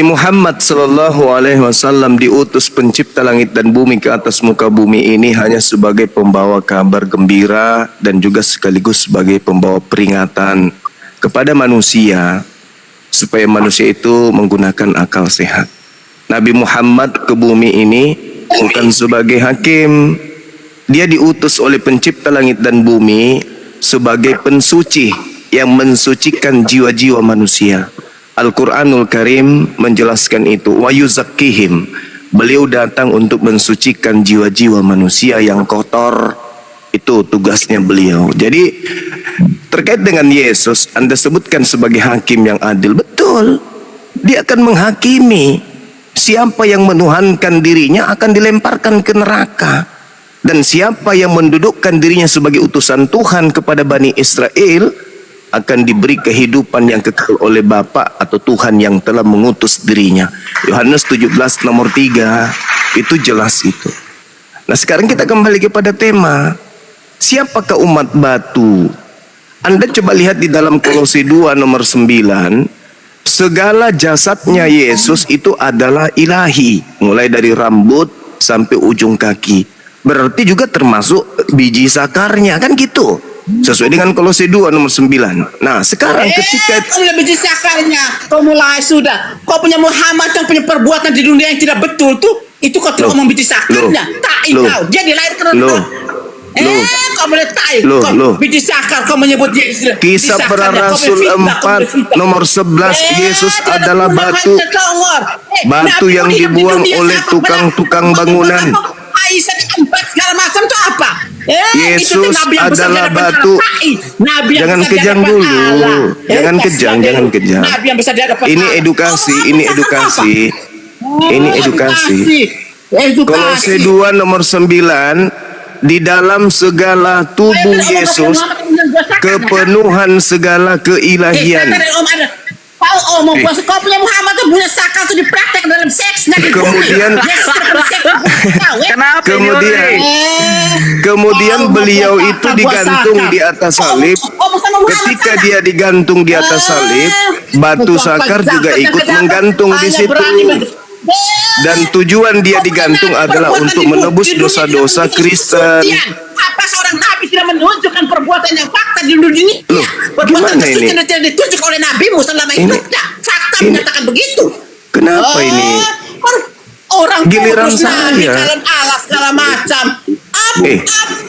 Muhammad sallallahu alaihi wasallam diutus pencipta langit dan bumi ke atas muka bumi ini hanya sebagai pembawa kabar gembira dan juga sekaligus sebagai pembawa peringatan kepada manusia supaya manusia itu menggunakan akal sehat. Nabi Muhammad ke bumi ini bukan sebagai hakim. Dia diutus oleh pencipta langit dan bumi sebagai pensuci yang mensucikan jiwa-jiwa manusia. Al-Quranul Karim menjelaskan itu. Wa yuzakkihim. Beliau datang untuk mensucikan jiwa-jiwa manusia yang kotor. Itu tugasnya beliau. Jadi terkait dengan Yesus, Anda sebutkan sebagai hakim yang adil. Betul. Dia akan menghakimi. Siapa yang menuhankan dirinya akan dilemparkan ke neraka. Dan siapa yang mendudukkan dirinya sebagai utusan Tuhan kepada Bani Israel akan diberi kehidupan yang kekal oleh Bapa atau Tuhan yang telah mengutus dirinya. Yohanes 17 nomor 3 itu jelas itu. Nah sekarang kita kembali kepada tema. Siapakah umat batu? Anda coba lihat di dalam Kolose 2 nomor 9. Segala jasadnya Yesus itu adalah ilahi. Mulai dari rambut sampai ujung kaki. Berarti juga termasuk biji sakarnya, kan gitu. Sesuai dengan Kolose 2 nomor 9. Nah sekarang ketika kau biji sakarnya, kau mulai sudah. Kau punya Muhammad yang punya perbuatan di dunia yang tidak betul tuh, itu kau tidak ngomong biji sakarnya. Tak kau, dia dilahirkan kau boleh tahu. Biji sakar kau menyebut Yesus. Kisah para Rasul 4 nomor 11 Yesus adalah batu. Batu yang dibuang oleh tukang-tukang bangunan. Aisyah diempat segala macam itu apa? Yesus adalah batu. Jangan kejang dulu. Jangan kejang. Ini edukasi. Kolose 2 nomor 9. Di dalam segala tubuh Yesus kepenuhan segala keilahian. Kau punya Muhammad tuh punya sakal tuh dipraktek dalam seks. Kemudian beliau itu digantung di atas salib. Ketika dia digantung di atas salib, batu sakar juga ikut menggantung di situ. Dan tujuan dia digantung adalah untuk menebus dosa-dosa Kristen. Apa seorang nabi tidak menunjukkan perbuatan yang fakta di dunia? Perbuatan tersebut tidak ditunjuk oleh nabimu selama hidupnya. Fakta menyatakan begitu. Kenapa ini? Orang giliran saya dalam alas segala macam.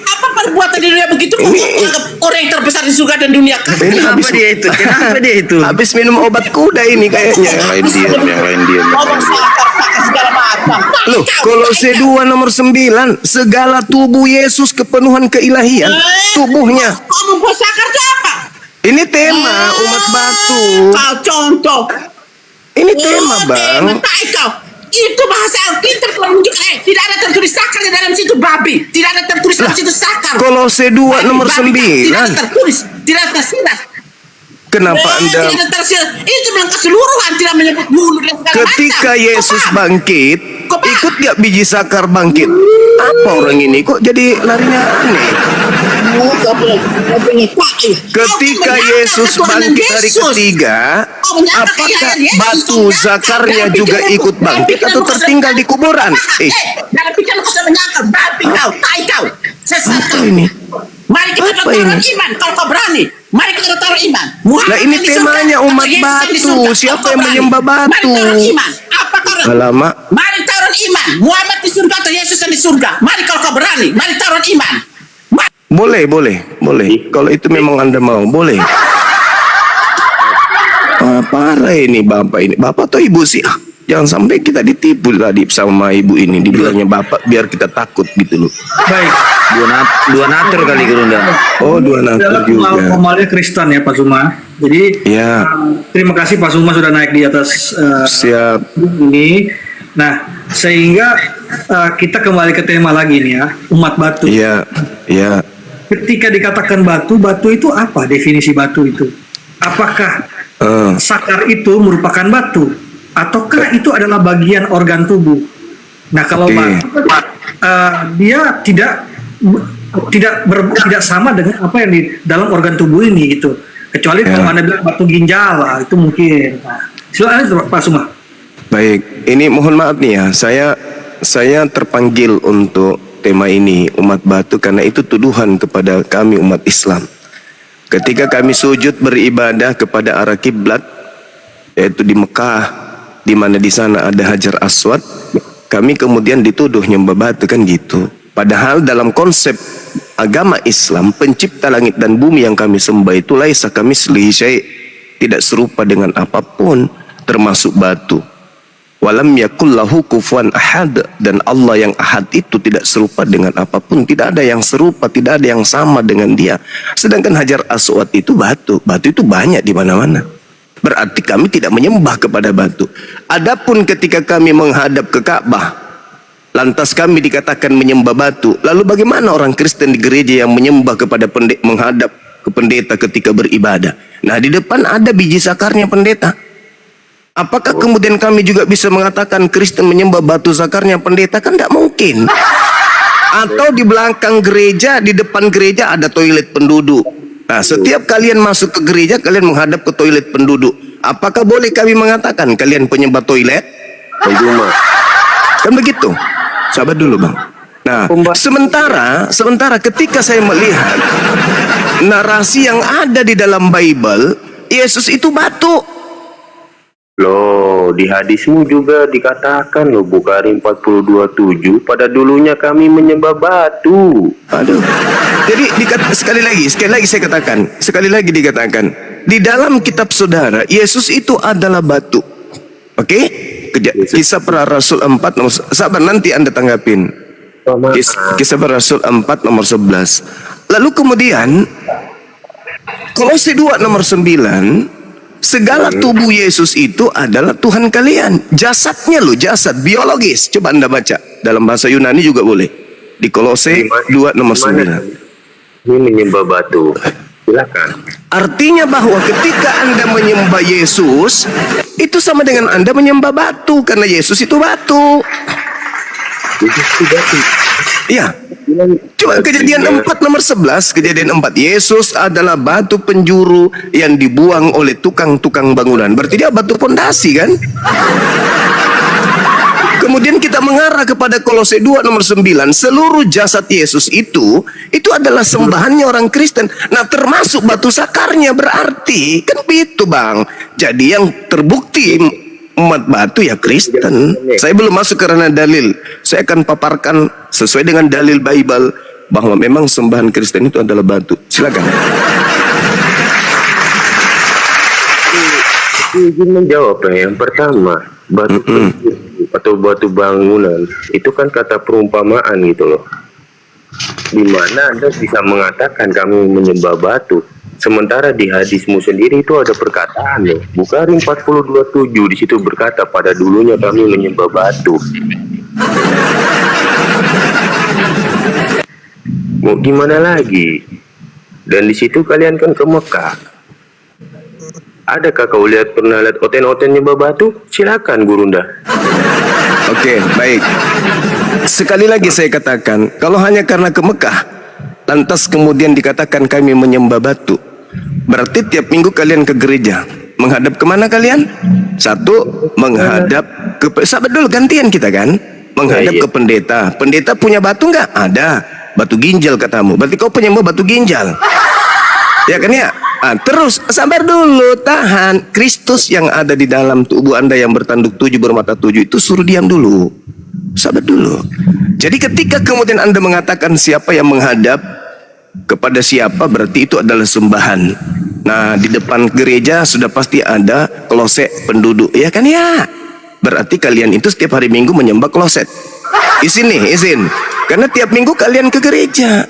Apa perbuatan di dunia begitu? Orang yang terbesar di surga dan dunia. Kenapa dia itu? Habis minum obat kuda ini kayaknya. Yang lain diam. Loh, Kolose 2 nomor 9, segala tubuh Yesus kepenuhan keilahian, tubuhnya. Kamu sakar itu apa? Ini tema umat batu. Kau contoh. Ini tema, Bang. Itu bahasa Alkitab menunjukkan tidak ada tertulis sakar di dalam situ babi. Tidak ada tertulis dalam situ sakar. Kolose 2 nomor 9. Tidak ada tertulis, tidak ada tersirat. Kenapa Anda itu bilang keseluruhan tidak menyebut bulu dan segala ketika macam. Yesus bangkit, ikut gak biji sakar bangkit? Apa orang ini kok jadi larinya aneh? Ketika Yesus bangkit hari ketiga, apakah batu zakarnya juga ikut bangkit atau tertinggal di kuburan? Jangan pikir kau bisa menyangkal, babi kau, tai kau, sesat kau. Mari kita taruh iman, kalau kau berani. Mari kita taruh iman. Nah ini temanya umat batu. Siapa yang menyembah batu? Mari taruh iman. Apa kau? Alamak. Mari taruh iman. Muhammad di surga atau Yesus yang di surga? Mari kalau kau berani. Mari taruh iman. Boleh. Kalau itu memang Anda mau, boleh. Parah ini Bapak ini. Bapak atau Ibu sih? Jangan sampai kita ditipu tadi sama ibu ini. Dibilangnya Bapak biar kita takut gitu loh. Baik. Dua natur kali Gerunda. Oh, dua natur juga. Formalnya Kristen ya Pak Suma. Jadi ya. Terima kasih Pak Suma sudah naik di atas siap ini. Nah, sehingga kita kembali ke tema lagi nih ya, umat batu. Iya. Ketika dikatakan batu itu apa definisi batu itu? Apakah sakar itu merupakan batu? Ataukah itu adalah bagian organ tubuh? Nah, kalau batu, dia tidak sama dengan apa yang di dalam organ tubuh ini gitu. Kecuali kalau Anda bilang batu ginjal, itu mungkin. Nah, silakan Pak Suma. Baik, ini mohon maaf nih ya, saya terpanggil untuk tema ini umat batu karena itu tuduhan kepada kami umat Islam. Ketika kami sujud beribadah kepada arah kiblat, yaitu di Mekah, di mana di sana ada Hajar Aswad, kami kemudian dituduh nyembah batu kan gitu. Padahal dalam konsep agama Islam, pencipta langit dan bumi yang kami sembah itu laisa kamitslihi syai', tidak serupa dengan apapun, termasuk batu. Walam yakul lahu kufuwan ahad, dan Allah yang ahad itu tidak serupa dengan apapun, tidak ada yang serupa, tidak ada yang sama dengan dia. Sedangkan Hajar Aswad itu batu itu banyak di mana-mana. Berarti kami tidak menyembah kepada batu. Adapun ketika kami menghadap ke Ka'bah, lantas kami dikatakan menyembah batu. Lalu bagaimana orang Kristen di gereja yang menyembah kepada menghadap ke pendeta ketika beribadah? Nah, di depan ada biji sakarnya pendeta. Apakah kemudian kami juga bisa mengatakan Kristen menyembah batu sakarnya pendeta? Kan tidak mungkin. Atau di belakang gereja, di depan gereja ada toilet penduduk. Nah, setiap kalian masuk ke gereja, kalian menghadap ke toilet penduduk. Apakah boleh kami mengatakan kalian penyembah toilet? Kan begitu. Sabar dulu, Bang. Nah, sementara ketika saya melihat narasi yang ada di dalam Bible, Yesus itu batu. Loh, di hadismu juga dikatakan loh, Bukhari 42:7, pada dulunya kami menyembah batu. Aduh. Jadi sekali lagi saya katakan, di dalam kitab saudara, Yesus itu adalah batu. Oke? Kisah Para Rasul 4 nomor, sabar nanti Anda tanggapin. Kisah Para Rasul 4 nomor 11. Lalu kemudian Kolose 2 nomor 9, segala tubuh Yesus itu adalah Tuhan kalian. Jasadnya loh, jasad biologis. Coba Anda baca dalam bahasa Yunani juga boleh. Di Kolose 2 nomor 9. Ini menyembah batu. Silakan. Artinya bahwa ketika Anda menyembah Yesus, itu sama dengan Anda menyembah batu, karena Yesus itu batu. Yesus itu batu. Iya. Coba Kejadian 4 nomor 11, Kejadian 4, Yesus adalah batu penjuru yang dibuang oleh tukang-tukang bangunan. Berarti dia batu pondasi kan? Kemudian kita mengarah kepada Kolose 2 nomor 9, seluruh jasad Yesus itu adalah sembahannya orang Kristen. Nah, termasuk batu sakarnya, berarti kan begitu, Bang. Jadi yang terbukti umat batu ya Kristen. Saya belum masuk karena dalil. Saya akan paparkan sesuai dengan dalil Bible bahwa memang sembahan Kristen itu adalah batu. Silakan. Izin menjawab ya. Yang pertama, batu atau batu bangunan itu kan kata perumpamaan gitu loh. Di mana Anda bisa mengatakan kami menyembah batu, sementara di hadismu sendiri itu ada perkataan loh. Bukhari 42:7 di situ berkata pada dulunya kami menyembah batu. Mau gimana lagi? Dan di situ kalian kan ke Mekah. Adakah kau pernah lihat oten-oten nyembah batu? Silakan Gurunda. Oke, baik. Sekali lagi saya katakan, kalau hanya karena ke Mekah, lantas kemudian dikatakan kami menyembah batu, berarti tiap minggu kalian ke gereja. Menghadap kemana kalian? Satu, menghadap ke... Sabar dulu, gantian kita kan? Menghadap ke pendeta. Pendeta punya batu nggak? Ada. Batu ginjal katamu. Berarti kau penyembah batu ginjal. Ya kan ya? Terus sabar dulu, tahan. Kristus yang ada di dalam tubuh Anda yang bertanduk 7 bermata 7 itu suruh diam dulu. Sabar dulu. Jadi ketika kemudian Anda mengatakan siapa yang menghadap kepada siapa, berarti itu adalah sembahan. Nah, di depan gereja sudah pasti ada kloset penduduk, ya kan ya? Berarti kalian itu setiap hari Minggu menyembah kloset. Izin nih, izin. Karena tiap minggu kalian ke gereja.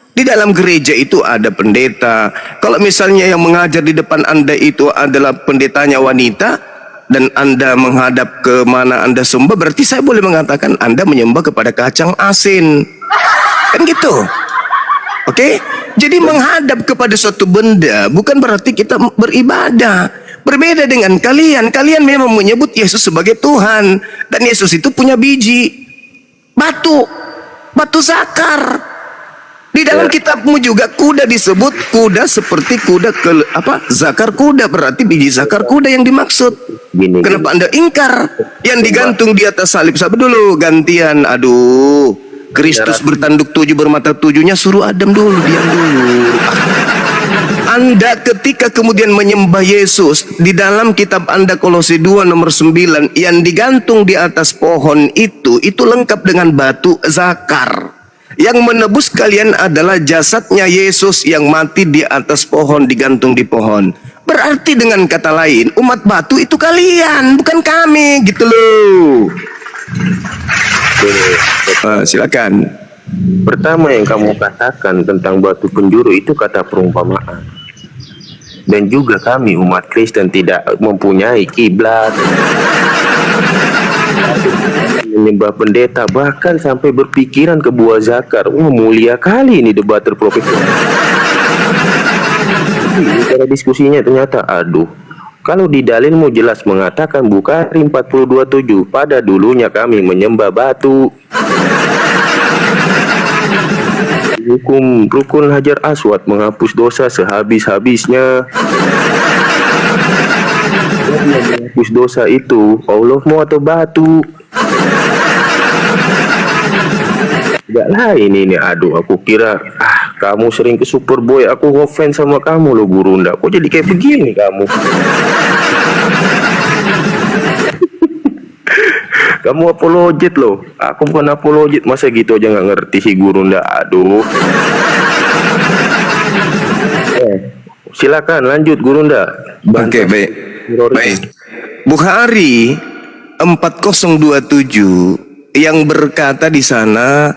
Di dalam gereja itu ada pendeta. Kalau misalnya yang mengajar di depan Anda itu adalah pendetanya wanita, dan Anda menghadap ke mana Anda sembah, berarti saya boleh mengatakan Anda menyembah kepada kacang asin. Kan gitu. Oke? Jadi menghadap kepada suatu benda bukan berarti kita beribadah. Berbeda dengan kalian. Kalian memang menyebut Yesus sebagai Tuhan. Dan Yesus itu punya biji. Batu sakar. Di dalam kitabmu juga kuda disebut kuda seperti kuda zakar kuda, berarti biji zakar kuda yang dimaksud. Kenapa Anda ingkar? Yang digantung di atas salib. Sabar dulu, gantian. Aduh, Kristus bertanduk 7 bermata 7-nya suruh Adam dulu, diam dulu. Anda ketika kemudian menyembah Yesus di dalam kitab Anda Kolose 2 nomor 9 yang digantung di atas pohon itu lengkap dengan batu zakar. Yang menebus kalian adalah jasadnya Yesus yang mati di atas pohon, digantung di pohon. Berarti dengan kata lain, umat batu itu kalian, bukan kami, gitu loh. Silakan. Pertama yang kamu katakan tentang batu penjuru itu kata perumpamaan. Dan juga kami umat Kristen tidak mempunyai kiblat, menyembah pendeta, bahkan sampai berpikiran ke buah zakar. Mulia kali ini debater profesional. Cara diskusinya ternyata, aduh, kalau di dalilmu jelas mengatakan Bukhari 42:7, pada dulunya kami menyembah batu. Hukum rukun Hajar Aswad menghapus dosa sehabis-habisnya. Menghapus dosa itu Allahmu atau batu? Tidak lain ini. Aduh, aku kira kamu sering ke Superboy, aku ngefans sama kamu loh Gurunda. Kok jadi kayak begini kamu? Kamu apologet loh. Aku bukan apologet. Masa gitu aja nggak ngerti si Gurunda. Aduh. Silakan lanjut Gurunda. Oke, baik. Bukhari 4027 yang berkata di sana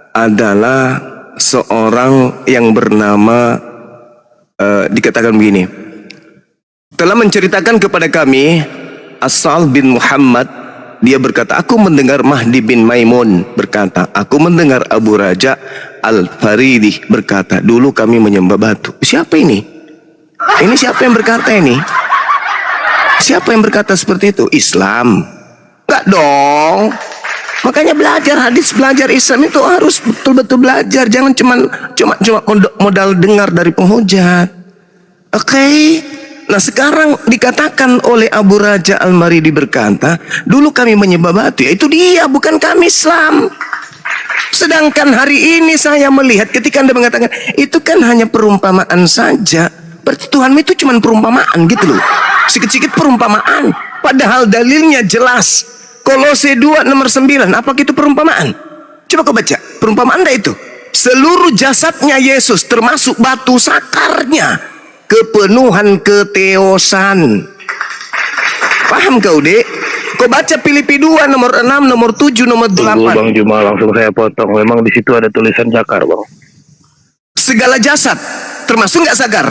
adalah seorang yang bernama dikatakan begini, telah menceritakan kepada kami Asal bin Muhammad. Dia berkata, aku mendengar Mahdi bin Maimun berkata, aku mendengar Abu Raja Al-Faridi berkata, dulu kami menyembah batu. Siapa ini? Ini siapa yang berkata ini? Siapa yang berkata seperti itu? Islam? Enggak dong. Makanya belajar hadis, belajar Islam itu harus betul-betul belajar. Jangan cuma modal dengar dari penghujat. Oke. Nah sekarang dikatakan oleh Abu Raja Al-Maridi berkata, dulu kami menyembah batu. Ya itu dia, bukan kami Islam. Sedangkan hari ini saya melihat ketika Anda mengatakan itu kan hanya perumpamaan saja. Berarti Tuhan itu cuma perumpamaan gitu loh. Sikit-sikit perumpamaan. Padahal dalilnya jelas. Kolose 2 nomor 9. Apakah itu perumpamaan? Coba kau baca. Perumpamaan Anda itu. Seluruh jasadnya Yesus termasuk batu sakarnya. Kepenuhan keteosan. Paham kau, Dek? Kau baca Filipi 2 nomor 6, nomor 7, nomor 8. Tunggu Bang Juma, langsung saya potong. Memang di situ ada tulisan zakar, Bang. Segala jasad termasuk nggak zakar?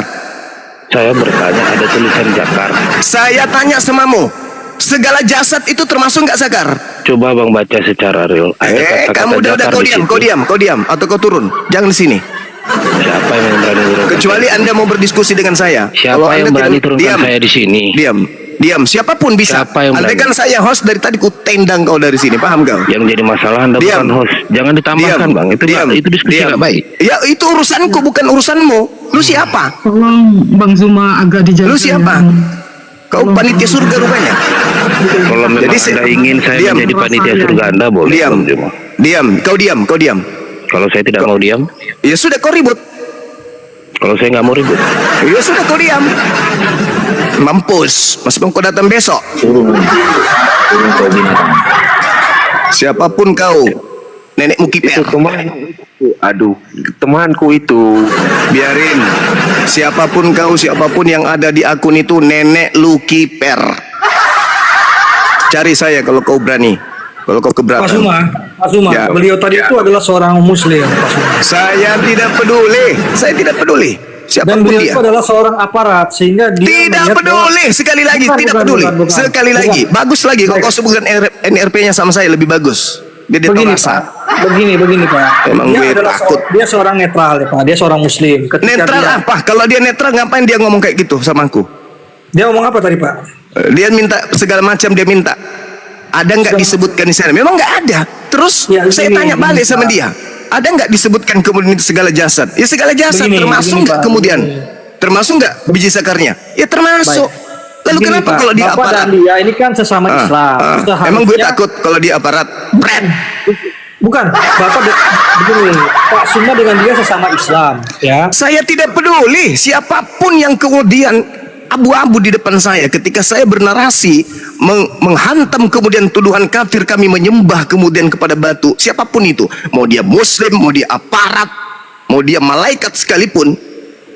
Saya bertanya ada tulisan zakar. Saya tanya samamu, segala jasad itu termasuk nggak zakar? Coba Bang baca secara real. Ada kata-kata Kamu udah zakar kau di diam, situ. kau diam, atau kau turun. Jangan di sini. Siapa yang berani turunkan? Kecuali Anda mau berdiskusi dengan saya. Siapa Kalau yang Anda berani tidak- turunkan diam, saya di sini? Diam. Siapapun bisa. Siapa yang Andai berani? kan saya host dari tadi ku tendang kau dari sini. Paham kau? Yang jadi masalah Anda Diam. bukan host. Jangan ditambahkan Bang. Itu diskusi nggak baik. Ya itu urusanku, bukan urusanmu. Lu siapa? Tolong Bang Zuma agak dijaga. Lu siapa? Kau panitia surga rupanya. Kalau memang Jadi Anda ingin saya diam. menjadi panitia surga Anda boleh. Diam. Bang Juma. Diam. Kau diam. Kalau saya tidak mau diam, Ya sudah kau ribut. kalau saya nggak mau ribut, Ya sudah kau diam. Mampus. Meskipun kau datang besok. Siapapun kau, nenekmu itu kiper. temanku itu. Biarin. Siapapun kau, siapapun yang ada di akun itu, nenek lu kiper. Cari saya kalau kau berani. Kalau kau Pak keberatan. Suma, Ya. beliau tadi itu adalah seorang muslim, Pak Suma. Saya tidak peduli. Dan Siapapun beliau dia. itu adalah seorang aparat, sehingga dia Tidak melihat peduli. Sekali lagi, Bukan, tidak bukan, peduli. bukan. Sekali lagi. Bukan. Bagus lagi kalau Baik. kau sebutkan NRP-nya sama saya lebih bagus. Biar dia tahu Begini rasa. Pak, begini Pak. Emang Dia gue adalah takut. dia seorang netral ya Pak. Dia seorang muslim. Ketika Netral dia, apa? Kalau dia netral ngapain dia ngomong kayak gitu sama aku? Dia ngomong apa tadi Pak? Dia minta segala macam, dia minta. Ada nggak disebutkan di sana? Memang nggak ada. Terus Ya, saya gini, tanya balik sama Pak. dia. ada nggak disebutkan kemudian itu segala jasad? Ya segala jasad Begini, termasuk begini, nggak Pak. kemudian? Termasuk nggak biji sakarnya? Ya termasuk. Lalu Begini, kenapa Pak, kalau dia Bapak aparat? dan dia ini kan sesama Islam. Emang gue Seharusnya- takut kalau dia aparat? Pret. Bukan, Bapak begini, Pak Suma dengan dia sesama Islam, ya. Saya tidak peduli siapapun yang kemudian abu-abu di depan saya ketika saya bernarasi menghantam kemudian tuduhan kafir kami menyembah kemudian kepada batu, siapapun itu, mau dia muslim, mau dia aparat, mau dia malaikat sekalipun,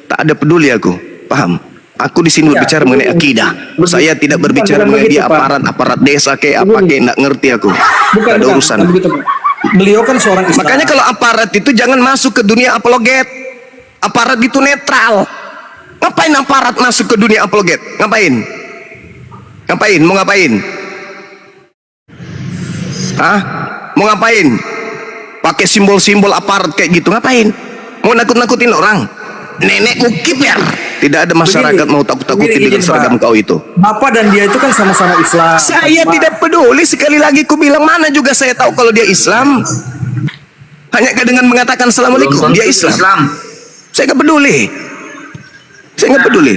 tak ada peduli aku. Paham? Aku di sini Ya, berbicara mengenai akidah. Saya tidak berbicara mengenai dia aparat desa kayak apa kayak, enggak ngerti aku. Bukan, Nggak ada bukan, urusan. bukan begitu, Pak. Beliau kan seorang Islam. Makanya kalau aparat itu jangan masuk ke dunia apologet. Aparat itu netral. Ngapain aparat masuk ke dunia apologet? Ngapain? Ngapain? Mau ngapain? Hah? Mau ngapain? Pakai simbol-simbol aparat kayak gitu ngapain? Mau nakut-nakutin orang? Nenek kiper. Tidak ada masyarakat Begini, mau takut-takutin begini, dengan seragam Pak. kau itu. Bapak dan dia itu kan sama-sama Islam. Saya Pak. tidak peduli, sekali lagi ku bilang mana juga saya tahu kalau dia Islam. Hanya dengan mengatakan assalamualaikum dia Islam. Saya nggak peduli. Saya nggak peduli.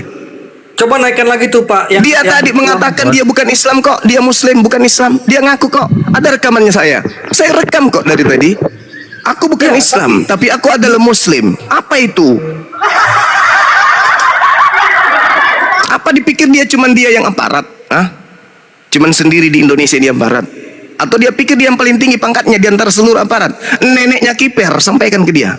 Coba naikkan lagi tuh Pak. Dia tadi mengatakan dia bukan Islam kok, dia Muslim bukan Islam. Dia ngaku kok. Ada rekamannya saya. Saya rekam kok dari tadi. Aku bukan Islam, tapi aku adalah Muslim. Apa itu? Apa dipikir dia cuman dia yang aparat? Hah? Cuman sendiri di Indonesia dia aparat? Atau dia pikir dia yang paling tinggi pangkatnya di antara seluruh aparat? Neneknya kiper, sampaikan ke dia.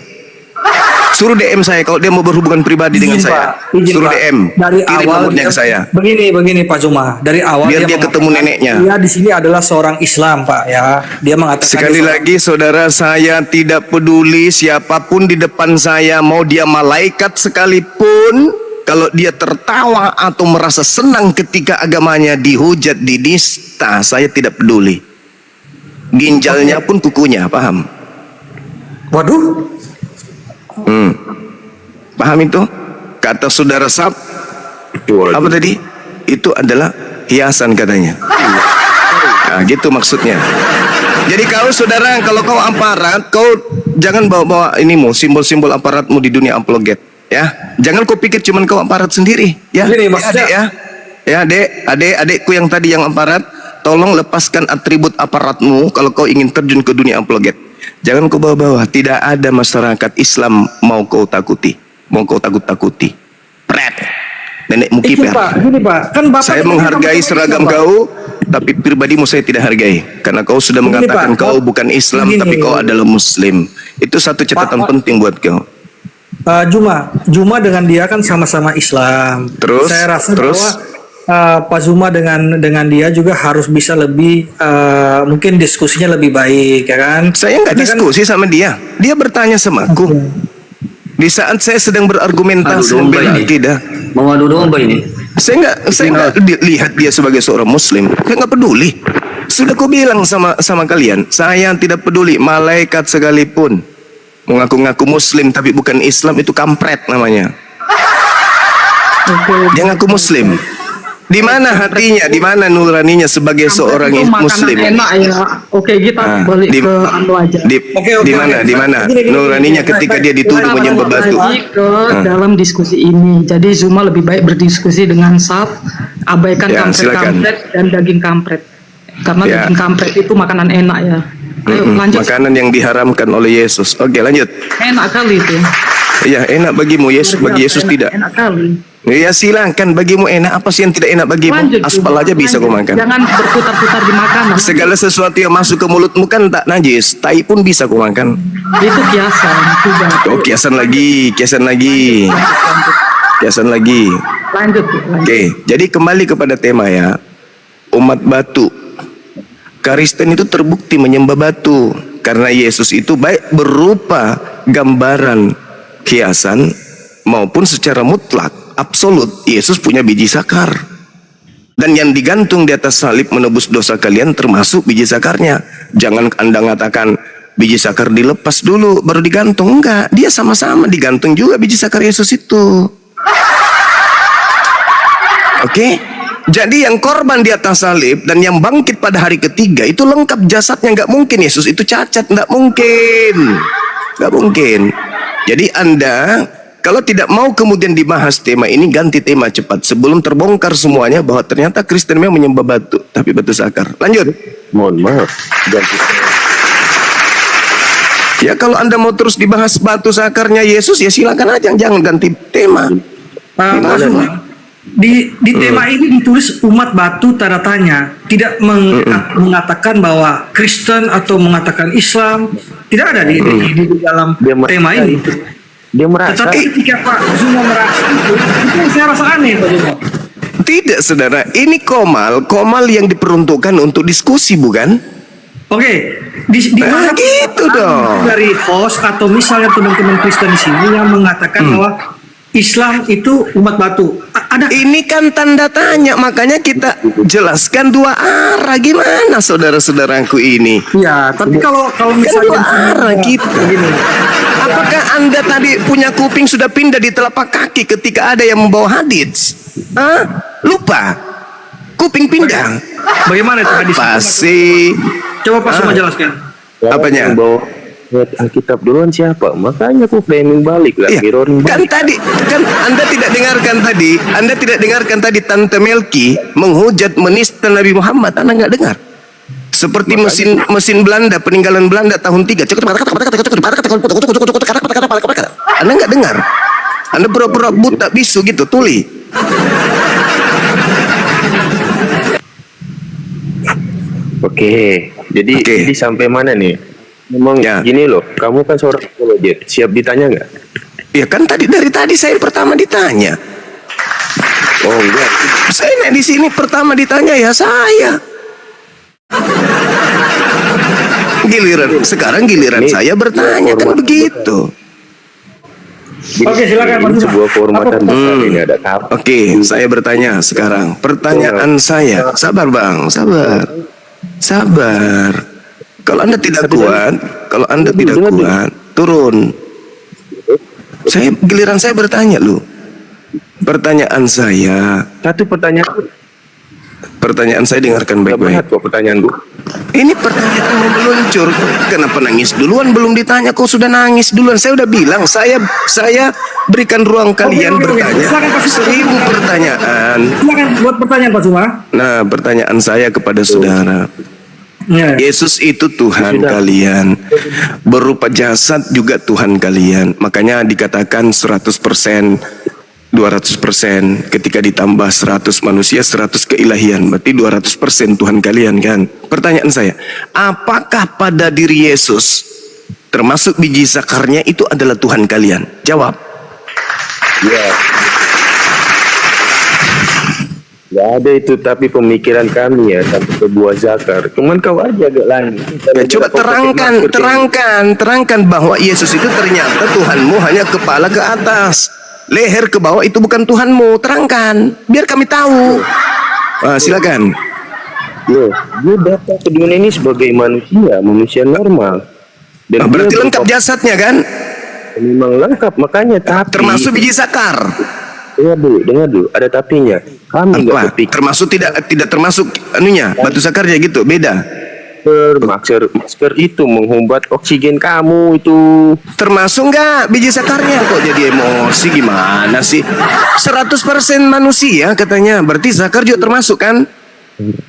Suruh DM saya kalau dia mau berhubungan pribadi dengan saya. Izin, Suruh Pak. DM. Dari Kirim awal nomornya ke saya. Begini Pak Zuma. Dari awal Biar dia ketemu mengatakan neneknya. Dia di sini adalah seorang Islam Pak ya. Dia mengatakan Sekali dia lagi saudara, saya tidak peduli siapapun di depan saya, mau dia malaikat sekalipun, kalau dia tertawa atau merasa senang ketika agamanya dihujat, dinista, saya tidak peduli. Ginjalnya pun kukunya, paham? Waduh. Paham itu? Kata saudara Sab, Waduh. apa tadi? Itu adalah hiasan katanya. Nah, gitu maksudnya. Jadi kau saudara, kalau kau aparat, kau jangan bawa-bawa inimu, simbol-simbol aparatmu di dunia apologet, ya. Jangan kau pikir cuman kau aparat sendiri, ya. Gini, Ya, maksudnya- adek, ya. Ya, adekku yang tadi yang aparat, tolong lepaskan atribut aparatmu kalau kau ingin terjun ke dunia apologet. Jangan kau bawa-bawa. Tidak ada masyarakat Islam mau kau takuti, mau kau takut-takuti. Pret. Nenekmu Izin kiper. Pak, gini Pak. Kan Bapak Saya dengan menghargai sama-sama seragam Islam, Pak. kau, tapi pribadimu saya tidak hargai. Karena kau sudah Begini, mengatakan Pak, kau bukan Islam, begini. tapi kau adalah Muslim. Itu satu catatan Pak, penting buat kau. Juma dengan dia kan sama-sama Islam. Terus? Saya rasa Terus? bahwa Pak Zuma dengan dia juga harus bisa lebih mungkin diskusinya lebih baik ya kan. Saya nggak Kita kan- diskusi sama dia. Dia bertanya sama aku. Di saat saya sedang berargumentasi membela akidah, Mau adu domba ini. saya nggak lihat dia sebagai seorang Muslim. Saya nggak peduli. Sudah aku bilang sama kalian, saya tidak peduli malaikat sekalipun mengaku-ngaku Muslim tapi bukan Islam, itu kampret namanya. Dia ngaku Muslim. Di mana hatinya, di mana nuraninya sebagai seorang Itu makanan Muslim? enak ya. Oke, kita balik di, ke anu aja. di Oke. mana, di mana Gini, nuraninya gini. ketika dia dituduh Kita menyembah balik batu? lagi ke dalam diskusi ini. Jadi Zuma lebih baik berdiskusi dengan Saf, abaikan Ya, silakan. kampret-kampret dan daging kampret. Karena Ya. daging kampret itu makanan enak ya. Ayo lanjut. Makanan yang diharamkan oleh Yesus. Oke, lanjut. Enak kali itu. Ya, enak bagimu, Yesus. Bagi Yesus Enak- tidak. Enak kali. Ya silakan, bagimu enak. Apa sih yang tidak enak bagimu? Lanjut. Aspal Zuma, aja bisa kau lanjut. makan. Jangan berputar-putar di makanan. Segala sesuatu yang masuk ke mulutmu kan tak najis. Tai pun bisa kau makan. Itu kiasan. Sudah. Oh, kiasan lagi, kiasan lagi, kiasan lagi. Lanjut. Oke, jadi kembali kepada tema ya. Umat batu. Kristen itu terbukti menyembah batu karena Yesus itu baik berupa gambaran hiasan maupun secara mutlak absolut. Yesus punya biji sakar. Dan yang digantung di atas salib menebus dosa kalian termasuk biji sakarnya. Jangan Anda mengatakan biji sakar dilepas dulu baru digantung. Enggak, dia sama-sama digantung juga biji sakar Yesus itu. Oke? Jadi yang korban di atas salib dan yang bangkit pada hari ketiga itu lengkap jasadnya. Nggak mungkin Yesus itu cacat, nggak mungkin. Nggak mungkin. Jadi Anda kalau tidak mau kemudian dibahas tema ini, ganti tema cepat sebelum terbongkar semuanya bahwa ternyata Kristen memang menyembah batu, tapi batu sakar. Lanjut. Mohon maaf. Ganti. Ya kalau Anda mau terus dibahas batu sakarnya Yesus, ya silakan aja, jangan ganti tema. Pak Zuma, di tema ini ditulis umat batu tanda tanya, tidak mengatakan bahwa Kristen atau mengatakan Islam, tidak ada di dalam tema ini. Dia merasa. Tetapi ketika Pak Zuma merasa itu yang saya rasa aneh, Pak Zuma. Tidak, saudara. Ini komal yang diperuntukkan untuk diskusi, bukan? Oke, di mana gitu dong. dari host atau misalnya teman-teman Kristen di sini yang mengatakan bahwa Islam itu umat batu. Ada Ini kan tanda tanya, makanya kita jelaskan dua arah. Gimana saudara-saudaraku ini? ya, tapi kalau Kan misalnya dua arah kita. begini. Apakah Anda tadi punya kuping sudah pindah di telapak kaki ketika ada yang membawa hadits? Hah? Lupa? Kuping pindah? Bagaimana itu hadis? Pasti. Coba Pak Zuma jelaskan. Apanya? Yang bawa Alkitab duluan siapa? Makanya aku framing balik lah. Iya, Mirroring kan balik. tadi kan Anda tidak dengarkan tadi Tante Melki menghujat menista Nabi Muhammad. Anda nggak dengar? Seperti mesin Belanda, peninggalan Belanda tahun 3. Anda nggak dengar? Anda pura-pura buta bisu gitu, tuli. Oke, jadi Oke. jadi sampai mana nih? Memang Ya. gini loh, kamu kan seorang psikolog, siap ditanya nggak? Ya kan dari tadi saya pertama ditanya. Oh enggak, Saya di sini pertama ditanya ya saya. Sekarang giliran Ini saya bertanya kan format- begitu. Gini, Oke, silakan, Pak ini Zuma. sebuah kehormatan besar ini ada kamu. Oke, saya bertanya sekarang. Pertanyaan saya, sabar bang, sabar. Kalau Anda tidak kuat, turun. Giliran saya bertanya lu. Pertanyaan saya dengarkan Nggak berat baik-baik. kok pertanyaanku. Ini pertanyaan mau meluncur. Kenapa nangis duluan? Belum ditanya kok sudah nangis duluan. Saya udah bilang saya berikan ruang kalian Oke. bertanya. Silakan, Pak Zuma. 1000 pertanyaan. Silakan buat pertanyaan Pak Zuma. Nah, pertanyaan saya kepada saudara. Ya. Yesus itu Tuhan Sudah. kalian. Berupa jasad juga Tuhan kalian. Makanya dikatakan 100%, 200%. Ketika ditambah 100 manusia, 100 keilahian. Berarti 200% Tuhan kalian kan. Pertanyaan saya, apakah pada diri Yesus, termasuk biji zakarnya, itu adalah Tuhan kalian? Jawab. Ya. Gak ada itu, tapi pemikiran kami ya sampai ke buah zakar. Cuman kau aja agak lain. Ya, coba terangkan bahwa Yesus itu ternyata Tuhanmu hanya kepala ke atas, leher ke bawah itu bukan Tuhanmu. Terangkan, biar kami tahu. Silakan. Loh, dia datang ke dunia ini sebagai manusia normal. Dan Berarti dia lengkap jasadnya kan? memang lengkap, makanya tapi Termasuk biji zakar. dengar dulu, ada tapinya. Kami nggak Apa? berpikir Termasuk tidak termasuk anunya, batu zakarnya gitu, beda. masker itu menghumbat oksigen kamu itu. Termasuk nggak biji zakarnya? Kok jadi emosi gimana sih? 100% manusia katanya, berarti zakar juga termasuk kan?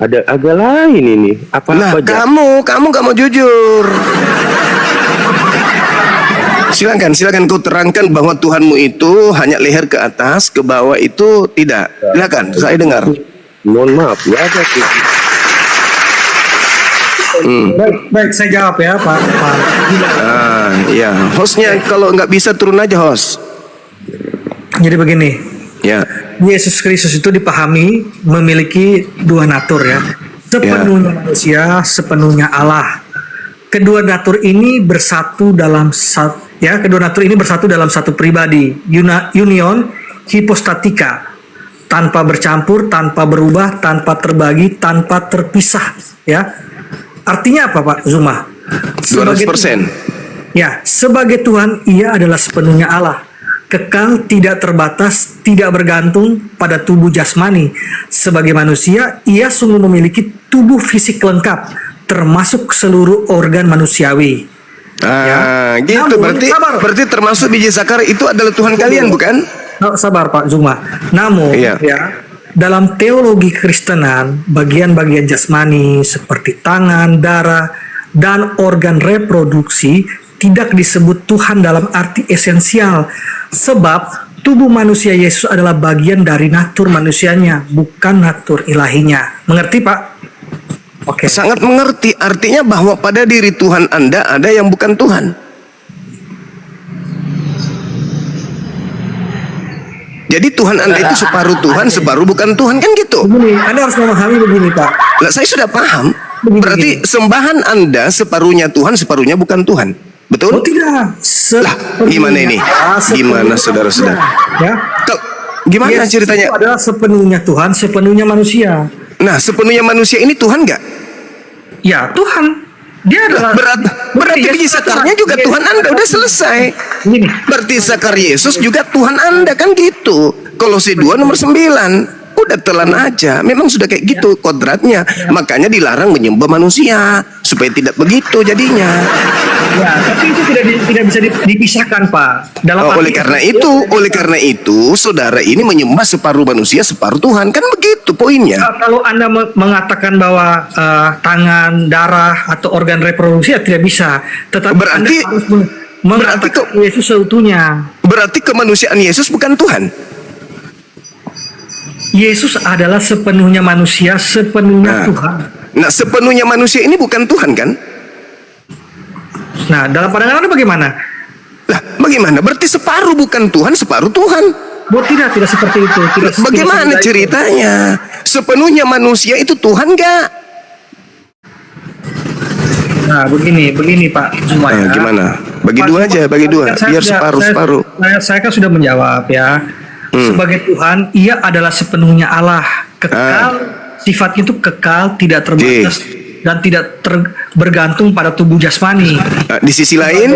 Ada agak lain ini. Nah, Apa-apa aja. kamu nggak mau jujur. Silakan kau terangkan bahwa Tuhanmu itu hanya leher ke atas, ke bawah itu tidak. Silakan, saya dengar. Mohon maaf, ya ada tuh. Baik, saya jawab ya Pak. Ya, hostnya kalau nggak bisa turun aja host. Jadi begini, Ya, Yesus Kristus itu dipahami memiliki dua natur ya. Sepenuhnya manusia, sepenuhnya Allah. Kedua natur ini bersatu dalam satu pribadi, union hipostatika, tanpa bercampur, tanpa berubah, tanpa terbagi, tanpa terpisah ya. Artinya apa Pak Zuma? 200%. Ya, sebagai Tuhan ia adalah sepenuhnya Allah, kekal, tidak terbatas, tidak bergantung pada tubuh jasmani. Sebagai manusia, ia sungguh memiliki tubuh fisik lengkap, termasuk seluruh organ manusiawi. Gitu. Namun, sabar. Berarti termasuk biji zakar itu adalah Tuhan kalian, bukan? Sabar Pak Zuma. Namun Iya. ya, dalam teologi Kristenan, bagian-bagian jasmani seperti tangan, darah, dan organ reproduksi tidak disebut Tuhan dalam arti esensial, sebab tubuh manusia Yesus adalah bagian dari natur manusianya, bukan natur ilahinya. Mengerti Pak? Oke. Sangat mengerti. Artinya bahwa pada diri Tuhan Anda ada yang bukan Tuhan. Jadi Tuhan Anda itu separuh Tuhan, separuh bukan Tuhan, kan gitu. Begini, Anda harus memahami begini Pak. Lah, saya sudah paham. Begini. Berarti sembahan Anda separuhnya Tuhan, separuhnya bukan Tuhan. Oh Betul? tidak. Lah, gimana ini? Gimana saudara-saudara? Ya. Gimana Yesus ceritanya? itu adalah sepenuhnya Tuhan, sepenuhnya manusia. Nah, sepenuhnya manusia ini Tuhan nggak? Ya Tuhan. Dia adalah Berarti biji zakarnya juga Tuhan Anda, udah selesai. Gini. Berarti zakar Yesus juga Tuhan Anda, kan gitu. Kolose 2 nomor 9. Udah telan aja. Memang sudah kayak gitu kodratnya. Makanya dilarang menyembah manusia supaya tidak begitu jadinya. Ya, tapi itu tidak bisa dipisahkan, Pak. Oleh karena itu, saudara ini menyembah separuh manusia, separuh Tuhan, kan begitu poinnya. Kalau Anda mengatakan bahwa tangan, darah atau organ reproduksi ya tidak bisa. Tetapi Berarti- Anda harus mengatakan Yesus seutuhnya. Berarti kemanusiaan Yesus bukan Tuhan. Yesus adalah sepenuhnya manusia, sepenuhnya Tuhan. Nah, sepenuhnya manusia ini bukan Tuhan, kan? Nah, dalam pandangan Anda bagaimana? Lah, bagaimana? Berarti separuh bukan Tuhan, separuh Tuhan. Oh, tidak seperti itu. Bagaimana tidak ceritanya? Sepenuhnya manusia itu Tuhan nggak? Nah, begini Pak Zuma ya. Gimana? Bagi Pak dua Zuma, aja, bagi dua. kan Biar separuh-separuh. Saya kan sudah menjawab ya. Sebagai Tuhan, Ia adalah sepenuhnya Allah, kekal, sifatnya itu kekal, tidak terbatas dan tidak bergantung pada tubuh jasmani. Di sisi lain,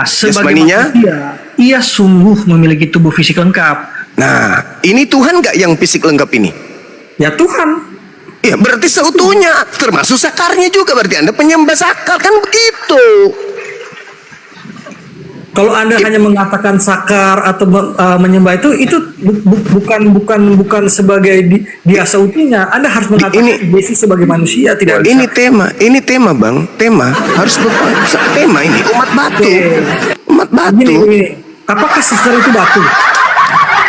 Sebagai jasmaninya? manusia, Ia sungguh memiliki tubuh fisik lengkap. Nah, ini Tuhan nggak yang fisik lengkap ini? Ya Tuhan. Ya, berarti seutuhnya, termasuk sakarnya juga. Berarti Anda penyembah sakar, kan begitu? Kalau Anda hanya mengatakan sakar atau menyembah itu bukan sebagai dia seutuhnya. Anda harus mengatakan Yesus sebagai manusia, tidak bisa. Ini tema Bang, tema harus tema ini umat batu. Umat batu. Begini. Apakah sakar itu batu?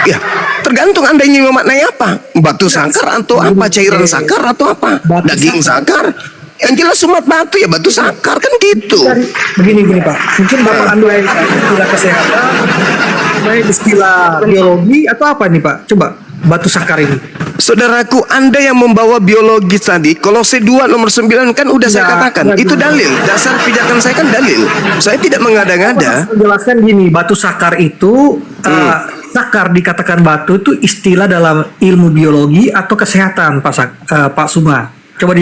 Ya, tergantung Anda ingin memaknai apa. Batu sakar atau apa? Cairan sakar atau apa? Daging sakar. Yang jelas umat batu ya batu sakar, kan gitu. Begini Pak. Mungkin Bapak Anda istilah kesehatan, baik istilah biologi atau apa nih Pak? Coba batu sakar ini. Saudaraku, Anda yang membawa biologis tadi, Kolose 2 nomor 9 kan udah saya katakan. Itu dalil. Dasar pijakan saya kan dalil. Saya tidak mengada-ngada. Menjelaskan gini, batu sakar itu sakar dikatakan batu itu istilah dalam ilmu biologi atau kesehatan Pak Suma. Coba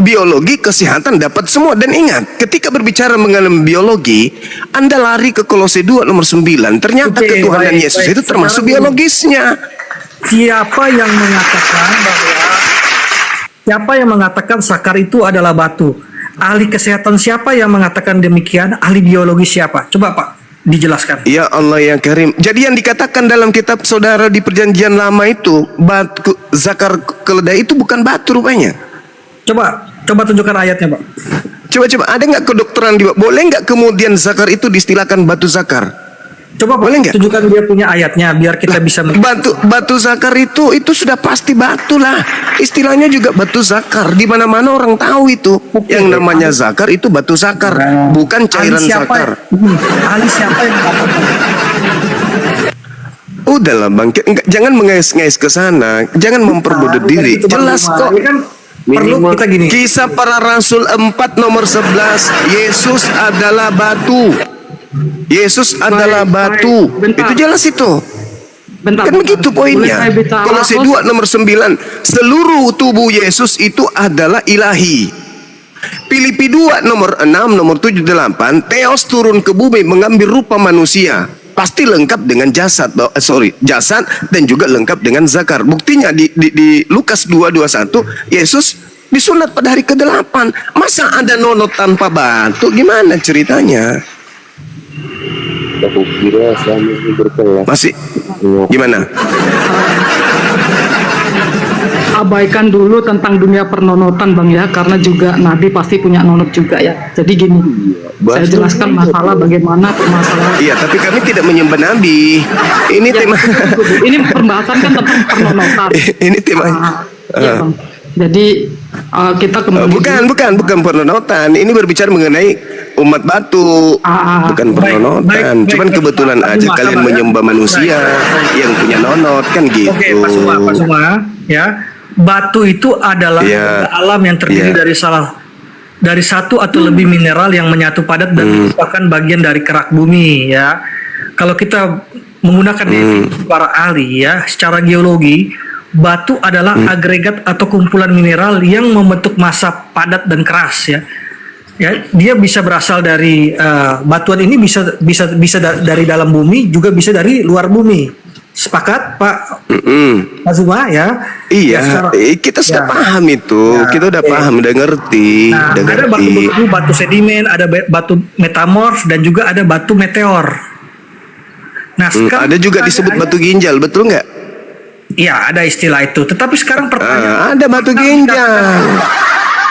Biologi, kesehatan dapat semua. Dan ingat, ketika berbicara mengenai biologi, Anda lari ke Kolose 2 nomor 9. Ternyata ketuhanan Yesus itu termasuk biologisnya. Siapa yang mengatakan sakar itu adalah batu? Ahli kesehatan siapa yang mengatakan demikian? Ahli biologi siapa? Coba Pak dijelaskan. Ya Allah ya Karim. Jadi yang dikatakan dalam kitab saudara di perjanjian lama itu, batu zakar keledai itu bukan batu rupanya. Coba tunjukkan ayatnya Pak. Coba ada nggak kedokteran boleh nggak kemudian zakar itu distilahkan batu zakar? Coba boleh nggak? Tunjukkan dia punya ayatnya biar kita bisa batu zakar itu sudah pasti batu lah. Istilahnya juga batu zakar. Di mana-mana orang tahu itu. Yang namanya zakar itu batu zakar, bukan cairan zakar. Ahli siapa yang mengatakan? Udahlah Bang, jangan mengais-ngais ke sana. Jangan memperbodoh diri. Jelas kok. Perlu kita gini. Kisah Para Rasul 4 nomor 11, Yesus adalah batu. Yesus adalah batu. Itu jelas itu. Kan begitu poinnya. Kolose 2 nomor 9, seluruh tubuh Yesus itu adalah ilahi. Filipi 2 nomor 6 nomor 7 8, Theos turun ke bumi mengambil rupa manusia. Pasti lengkap dengan jasad dan juga lengkap dengan zakar. Buktinya di Lukas 2:21, Yesus disunat pada hari ke-8. Masa ada nonot tanpa batu? Gimana ceritanya? Aku kira selama ini berkelas. Masih gimana? Abaikan dulu tentang dunia pernonotan Bang ya, karena juga Nabi pasti punya nonot juga ya. Jadi gini, saya jelaskan masalah bagaimana permasalahan. Iya, tapi kami tidak menyembah Nabi. Ini Ya, tema. ini pembahasan kan tentang pernonotan. Ini tema. Iya Bang. Jadi kita kembali. Bukan pernonotan. Ini berbicara mengenai umat batu. Bukan pernonotan. baik, Cuman baik, kebetulan Pak aja Suma, kalian sabar ya. menyembah manusia yang punya nonot kan gitu. Oke, Pak Suma, ya. Batu itu adalah Iya. benda alam yang terdiri Iya. dari satu atau lebih mineral yang menyatu padat dan merupakan bagian dari kerak bumi, ya. Kalau kita menggunakan definisi para ahli, ya, secara geologi, batu adalah agregat atau kumpulan mineral yang membentuk massa padat dan keras, ya. Ya, dia bisa berasal dari batuan ini bisa dari dalam bumi, juga bisa dari luar bumi. Sepakat, Pak Azuma, ya? Iya, Ya, secara- kita sudah ya. paham itu. Ya, Kita udah oke. paham, udah ngerti, Nah, udah ada ngerti. batu sedimen, ada batu metamorf, dan juga ada batu meteor. Nah, sekarang Ada juga disebut batu ginjal, betul nggak? Iya, ada istilah itu. Tetapi sekarang pertanyaan, Ada batu ginjal.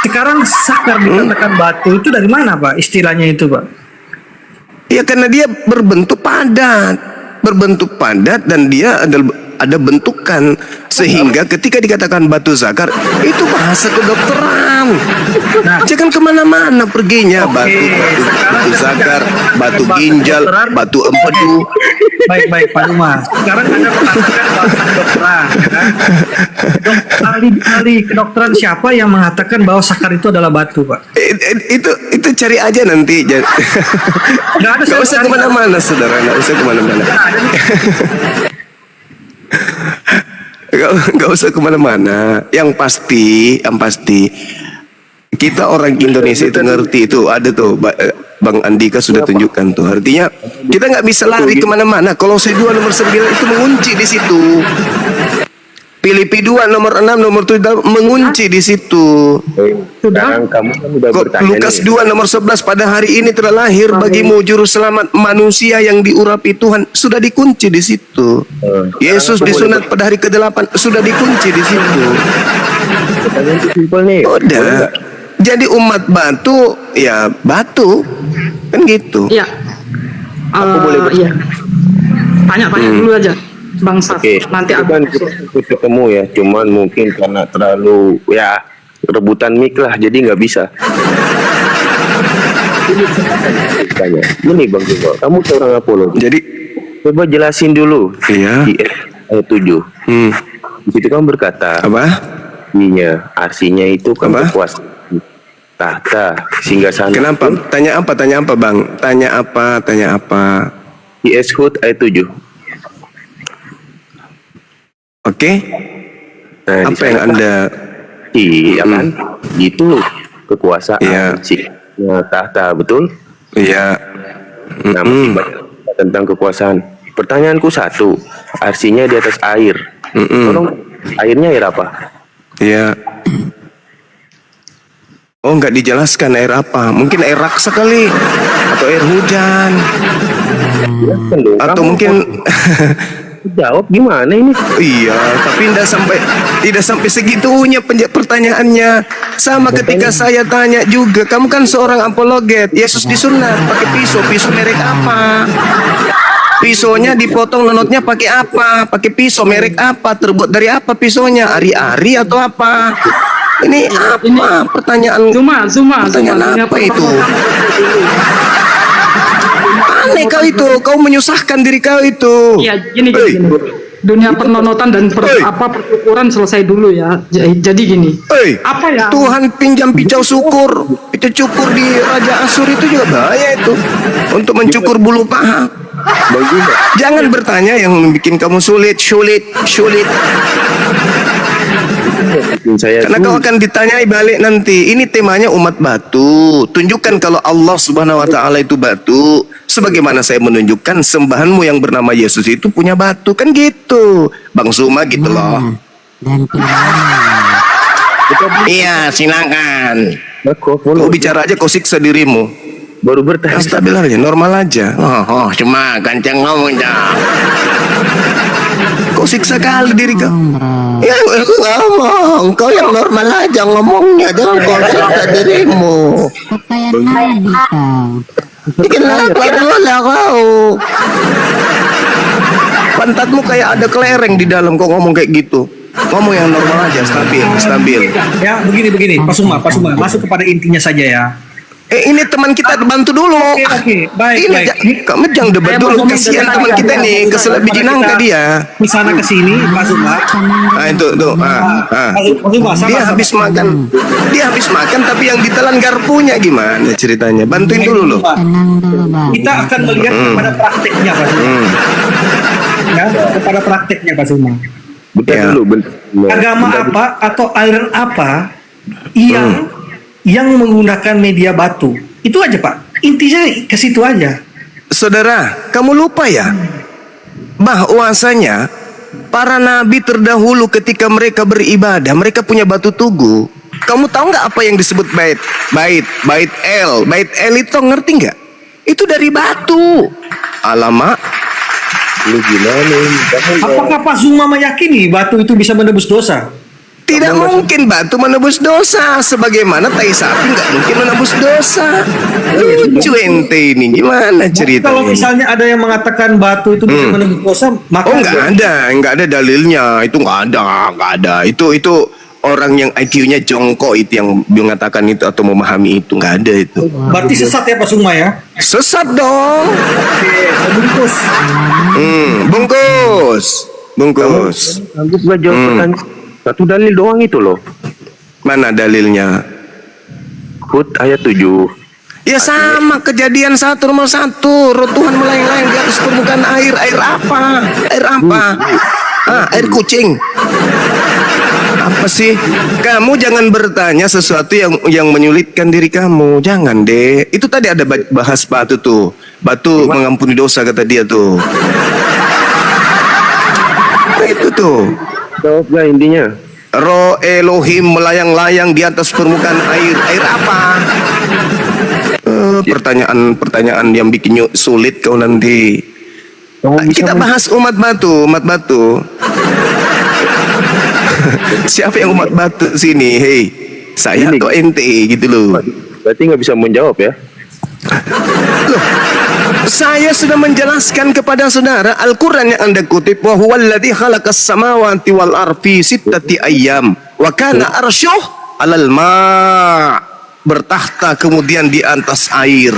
sekarang sakar dikatakan batu itu dari mana, Pak? Istilahnya itu, Pak? Ya karena dia berbentuk padat dan dia ada bentukan sehingga ketika dikatakan batu zakar itu bahasa kedokteran. Jangan kemana-mana perginya batu zakar, batu ginjal, batu empedu. Baik, Pak Duma. Sekarang Anda mengatakan bahasa kedokteran. Ya? Ahli kedokteran siapa yang mengatakan bahwa sakar itu adalah batu, Pak? Itu cari aja nanti. Nggak ada, Gak saya usah cari. kemana-mana saudara, gak usah kemana-mana. Gak usah kemana-mana. Yang pasti kita orang Indonesia itu ngerti itu. Ada tuh Bang Andika sudah tunjukkan tuh. Artinya kita nggak bisa lari kemana-mana. Kalau saya 2 nomor 9 itu mengunci di situ. Filipi 2 nomor 6 nomor 7 mengunci di situ. Sekarang kamu kan udah bertanya Lukas nih. 2 nomor 11 pada hari ini telah lahir bagimu juru selamat manusia yang diurapi Tuhan, sudah dikunci di situ. Yesus disunat pada hari ke-8 sudah dikunci di situ. Pertanyaan itu simpel nih. Boleh Udah. nggak? Jadi umat batu ya batu kan gitu. Iya. Iya. Tanya dulu aja, Bang Saf. Oke, Nanti itu aku kan kita ketemu ya, cuman mungkin karena terlalu ya rebutan mic lah, jadi nggak bisa. Ini Bang Joko, kamu seorang apologi. Jadi Coba jelasin dulu. Iya. Di ayat 7. Di situ kan berkata, apa? arsinya itu kan Apa? kekuasaan tahta sehingga sana. Kenapa? Tanya apa Bang? Tanya apa? Di Hud ayat 7. Oke. Nah, di Apa sana yang Anda iya kan? Itu kekuasaan Iya. tahta, betul? Iya. Nah, masih banyak tentang kekuasaan. Pertanyaanku satu, arsinya di atas air. Tolong, airnya air apa? Iya. Oh, nggak dijelaskan air apa? Mungkin air raksa kali, atau air hujan, Jelaskan dong. atau Kamu mungkin jawab gimana ini? iya, tapi tidak sampai segitunya pertanyaannya. Sama ketika saya tanya juga, kamu kan seorang apologet. Yesus disunat pakai pisau merek apa? Pisaunya dipotong nonotnya pakai apa? Pakai pisau merek apa? Terbuat dari apa pisaunya? Ari-ari atau apa? Ini apa pertanyaan? Zuma, Pertanyaan apa itu? Aneh kau itu, kau menyusahkan diri kau itu. Iya, gini. Hei. Dunia pernonotan dan Hei. pertukuran selesai dulu ya. Jadi gini. Hei, Apa ya? Tuhan pinjam pisau cukur di Raja Asur itu juga bahaya itu untuk mencukur bulu paha. Jangan bertanya yang bikin kamu sulit. Saya Karena kau akan ditanyai balik nanti. Ini temanya umat batu. Tunjukkan kalau Allah Subhanahu wa taala itu batu. Sebagaimana saya menunjukkan sembahanmu yang bernama Yesus itu punya batu, kan gitu. Bang Suma gitu loh. Dan pilihan Iya, silakan. Aku Kau bicara aja, kau siksa dirimu. baru bertanya. Stabil aja, normal aja. Cuma kencang ngomong dah. Kau siksa kali diri kau. Ya, aku ngomong. Kau yang normal aja ngomongnya, jangan kau siksa dirimu. Pakaian Nabi kau. Kenapa dulu lah kau? Pantatmu kayak ada kelereng di dalam, kau ngomong kayak gitu. Ngomong yang normal aja, stabil. Ya, begini, Pak Suma, masuk kepada intinya saja ya. Ini teman kita bantu dulu. Oke, baik. Kamu jangan debat dulu, kasihan teman kita nih, kesel biji nangka dia. Di sana ke sini, Pak Suma. Itu tuh. Pak Suma, Dia habis makan tapi yang ditelan garpunya gimana ceritanya? Bantuin dulu loh. Tenang dulu bang. Kita akan melihat kepada prakteknya, Pak Suma. Ya, kepada prakteknya, Pak Suma. Bentar Ya. dulu, bentar. Agama apa atau aliran apa yang menggunakan media batu? Itu aja, Pak. Intinya ke situ aja. Saudara, kamu lupa ya bahwasanya para nabi terdahulu ketika mereka beribadah, mereka punya batu tugu. Kamu tahu nggak apa yang disebut bait El itu ngerti nggak? Itu dari batu. Alamak. Lu gimana ini? Apakah Pak Suma meyakini batu itu bisa menebus dosa? Tidak mungkin batu menebus dosa, sebagaimana tai sapi nggak mungkin menebus dosa. Lucu ente ini, gimana ceritanya? Kalau misalnya ada yang mengatakan batu itu bisa menebus dosa, maka nggak ada dalilnya. Itu nggak ada. Itu orang yang IQ-nya jongkok itu yang mengatakan itu atau memahami itu, nggak ada itu. berarti sesat ya Pak Suma ya? Sesat dong. Bungkus. Bungkus. Sanggup gak jawab pertanyaan? Satu dalil doang itu loh. Mana dalilnya? Hud ayat 7. Ya sama, Kejadian 1 nomor 1. Roh Tuhan melayang-layang di atas permukaan air. Air apa? Air kucing. Apa sih? Kamu jangan bertanya sesuatu yang menyulitkan diri kamu. Jangan deh. Itu tadi ada bahas batu tuh. Batu mengampuni dosa kata dia tuh. Itu tuh. Jawab gak intinya? Roh Elohim melayang-layang di atas permukaan air. Air apa? Pertanyaan yang bikin sulit kau nanti. Kita bahas umat batu. Siapa yang umat batu sini? Hei, saya atau ente gitu loh. Berarti nggak bisa menjawab ya? Loh, saya sudah menjelaskan kepada saudara Al-Quran yang anda kutip, wa huwallazi khalaqas samawati wal ardi sittati ayyam wa kana arsyuh 'alal ma', bertahta kemudian di atas air.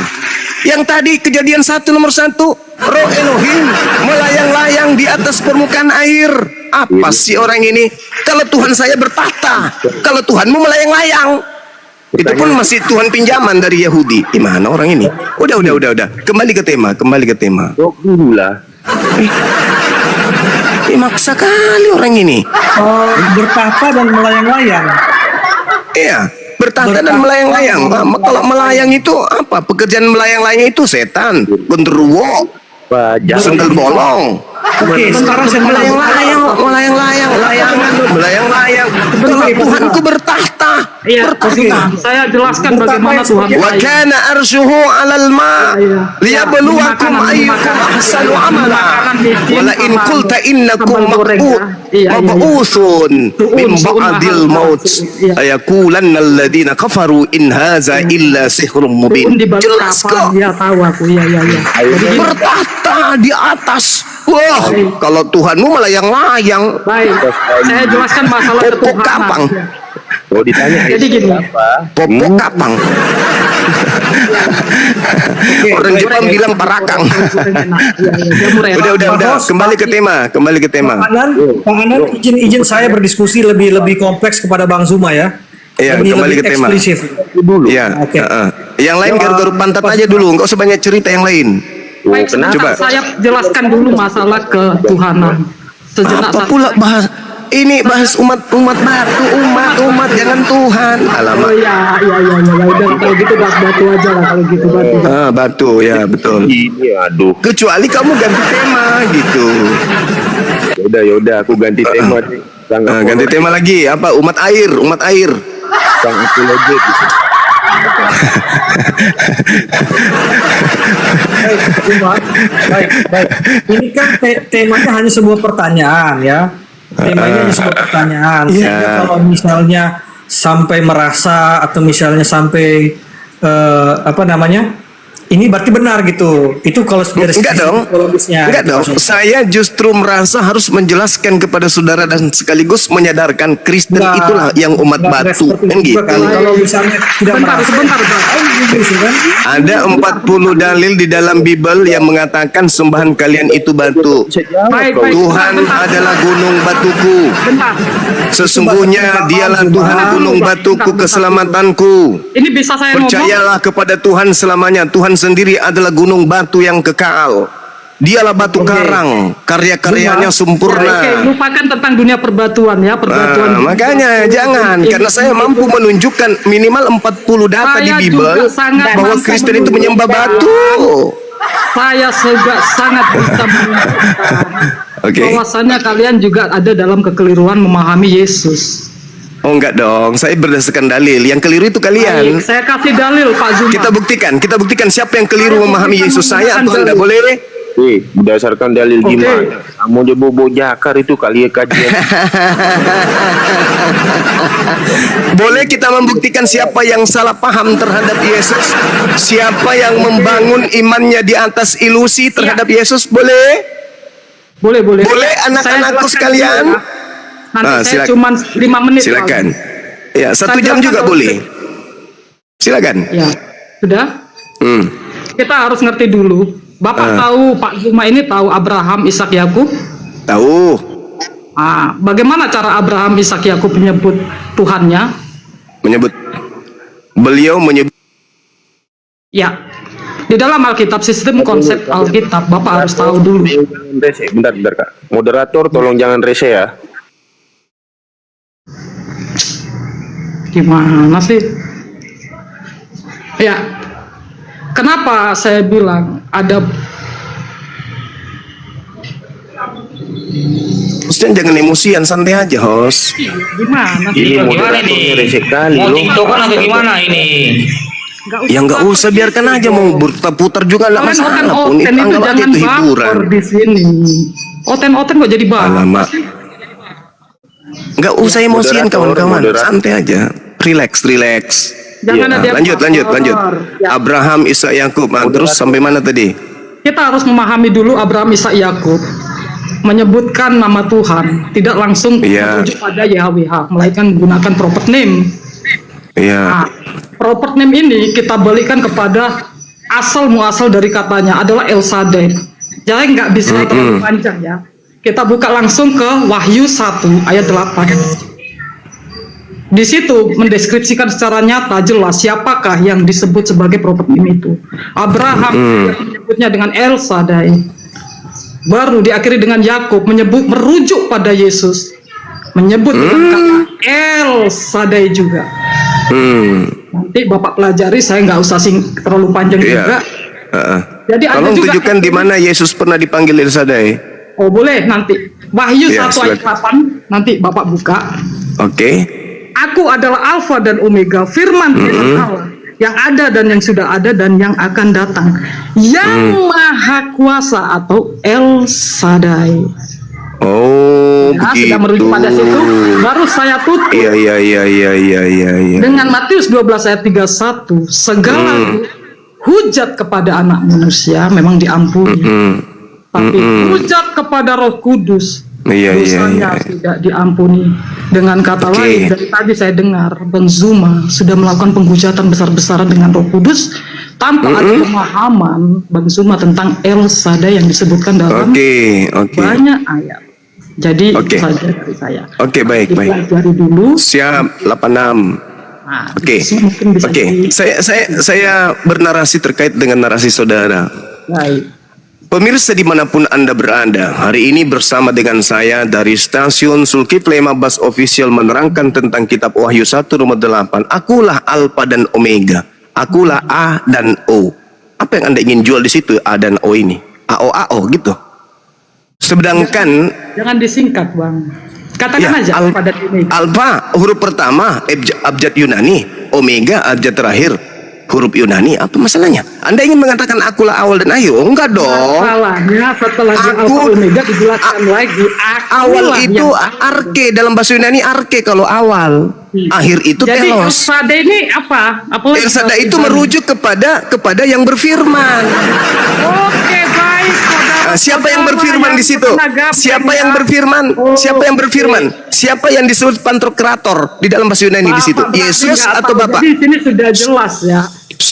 Yang tadi Kejadian 1 nomor 1, Roh Elohim melayang-layang di atas permukaan air. Apa sih orang ini? Kalau Tuhan saya bertahta, kalau Tuhanmu melayang-layang. Itu pun masih Tuhan pinjaman dari Yahudi. Gimana orang ini? Udah. Kembali ke tema. Jawab dulu lah. Maksa kali orang ini. Bertahta dan melayang-layang. Iya, bertahta dan melayang-layang. Kalau melayang itu apa? Pekerjaan melayang-layang itu setan, genderuwo, sendal bolong. Oke, sekarang saya melayang-layang. Kalau Tuhanku bertahta. Iya, saya jelaskan bagaimana Tuhan. Wa kana arshuhu 'alal ma' liyabluwakum ayyukum ahsanu amala. Wa la in qulta innakum mab'uthun min ba'dil maut ayaqulanna alladhina kafaru in hadza illa sihrun mubin. Jelas kok. Ya tahu aku. Iya. Bertahta di atas. Wah, kalau Tuhanmu melayang-layang. Baik, saya jelaskan masalah Popok ketuhanan. kapang. Oh ditanya. Jadi gini. Popok kapang. Orang Jepang bilang parakang. Udah. Kembali ke tema. Pak Anan, izin saya berdiskusi lebih kompleks kepada Bang Zuma ya. Iya, kembali ke tema. Eksplisit. Dulu. Iya. Oke. Yang lain garuk pantat aja dulu, nggak usah banyak cerita yang lain. Baik, Coba. sebentar saya jelaskan dulu masalah ketuhanan. Sejenak Apa pula bahas umat batu, umat jangan Tuhan. Alamak. iya. Udah kalau gitu bahas batu aja lah kalau gitu batu. Batu ya betul. Ini aduh. Kecuali kamu ganti tema gitu. Yaudah aku ganti tema. Ganti tema lagi. Apa? Umat air. Umat air. Sang apologet gitu. Baik. Ini kan temanya hanya sebuah pertanyaan ya. Temanya hanya sebuah pertanyaan. Sehingga kalau misalnya sampai merasa atau misalnya sampai ini berarti benar gitu. Itu kalau dari Enggak dong. psikologisnya. Enggak gitu dong. maksudnya. Saya justru merasa harus menjelaskan kepada saudara dan sekaligus menyadarkan Kristen Enggak, itulah yang umat enggak batu. seperti Kan itu juga gitu. kan. Kalau misalnya tidak Sebentar, merasa. sebentar, Bang. Kan? Ada 40 dalil di dalam Bible yang mengatakan sembahan kalian itu batu. Baik, Tuhan bentar. adalah gunung batuku. Bentar. Sesungguhnya dialah Tuhan gunung batuku keselamatanku. Ini bisa saya ngomong? Percayalah kepada Tuhan selamanya. Tuhan sendiri adalah gunung batu yang kekal. Dialah batu karang, karya-karyanya sempurna. Oke, lupakan tentang dunia perbatuan ya, perbatuan. Makanya jangan, karena saya mampu menunjukkan minimal 40 data di Saya Bible juga sangat bahwa mampu Kristen itu menyembah menunjukkan. batu. Saya juga sangat bisa menunjukkan Oke. bahwasannya kalian juga ada dalam kekeliruan memahami Yesus. Oh enggak dong, saya berdasarkan dalil. Yang keliru itu Baik, kalian. saya kasih dalil Pak Zuma. Kita buktikan siapa yang keliru memahami Yesus, saya atau Anda, boleh? Berdasarkan dalil Oke. gimana? Kamu dia bobo jakar itu kali ya kajian. Boleh kita membuktikan siapa yang salah paham terhadap Yesus? Siapa yang membangun imannya di atas ilusi terhadap Yesus? Boleh? Boleh. Boleh Saya anak-anakku jelaskan sekalian? dulu ya. Nanti saya Silakan. cuma 5 menit. Pak. Silakan. Ya, 1 Saya jam jelaskan juga dulu. boleh. Silakan. Ya, sudah. Hmm. Kita harus ngerti dulu. Bapak tahu, Pak Zuma ini tahu Abraham, Ishak, Yakub. Tahu? Bagaimana cara Abraham, Ishak, Yakub menyebut Tuhannya? Beliau menyebut. Ya, di dalam Alkitab, sistem konsep Alkitab, Bapak harus tahu dulu. Jangan rese. Bentar Kak. Moderator tolong jangan rese ya. Gimana sih? Ya, kenapa saya bilang ada Hostnya jangan emosian, santai aja, host. gimana sih? Ini moderatornya rese kali Mau loh. tiktokan atau gimana ini? Ya nggak usah, biarkan aja, mau berputar juga nggak Kalian masalah pun. oten itu Anggap aja jangan itu hiburan. baper di sini. Oten kok jadi baper? Alamak. Nggak usah emosian kawan-kawan, moderator. santai aja. Relax. Jangan ada yang Lanjut. baper. Ya, Abraham, Ishak, Yakub. Terus sampai mana tadi? kita harus memahami dulu Abraham, Ishak, Yakub menyebutkan nama Tuhan, tidak langsung Iya. merujuk pada YHWH, melainkan menggunakan proper name. Iya. Nah, proper name ini kita balikkan kepada asal muasal dari katanya adalah El Shaddai. Jadi nggak bisa terlalu panjang ya. Kita buka langsung ke Wahyu 1 ayat 8. Di situ mendeskripsikan secara nyata jelas siapakah yang disebut sebagai proper name itu. Abraham menyebutnya dengan El Shaddai. Baru diakhiri dengan Yakub merujuk pada Yesus. Menyebut dengan kata El Shaddai juga. Nanti Bapak pelajari, saya nggak usah terlalu panjang juga. Jadi ada Tolong juga tunjukkan di mana Yesus pernah dipanggil El Shaddai. Oh boleh nanti. Wahyu Ya, 1 ayat 8 nanti Bapak buka. Oke. Aku adalah Alfa dan Omega, firman Allah yang ada dan yang sudah ada dan yang akan datang, yang maha kuasa atau El Shaddai. Oh, Nah, begitu. sudah merujuk pada situ, baru saya tutup Iya. dengan Matius 12 ayat 31, segala hujat kepada anak manusia memang diampuni, tapi hujat kepada Roh Kudus dosanya tidak diampuni. Dengan kata lain, dari tadi saya dengar Bang Zuma sudah melakukan penghujatan besar-besaran dengan Roh Kudus tanpa ada pemahaman Bang Zuma tentang El Shaddai yang disebutkan dalam banyak ayat. Jadi itu saja dari saya. Oke, baik. Dipelajari dulu. Siap, 86. Nah, Oke. mungkin bisa jadi- Saya bernarasi terkait dengan narasi saudara. Baik. Pemirsa dimanapun Anda berada, hari ini bersama dengan saya dari stasiun Zulkifli Mabas Official menerangkan tentang kitab Wahyu 1 nomor 8. Akulah Alfa dan Omega. Akulah A dan O. Apa yang Anda ingin jual di situ, A dan O ini? AO gitu. Sedangkan Jangan disingkat, Bang. Katakan aja Al- Alpha dan Omega. Alpha huruf pertama abjad Yunani, Omega abjad terakhir huruf Yunani. Apa masalahnya? Anda ingin mengatakan akulah awal dan akhir? Oh, enggak dong. Masalahnya setelah di Aku- Alpha Omega dijelaskan lagi Awal akulah itu yang- arke, dalam bahasa Yunani arke kalau awal. Akhir itu Jadi El telos. Shaddai ini apa? Apalagi El Shaddai itu Ibrani. merujuk kepada yang berfirman. Oke, baik, saudara. Siapa yang berfirman di situ? Siapa yang berfirman? Siapa yang berfirman? Siapa yang disebut Pantokrator di dalam bahasa Yunani di situ? Bapak berarti Yesus nggak atau tahu. Bapak? Jadi di sini sudah jelas ya.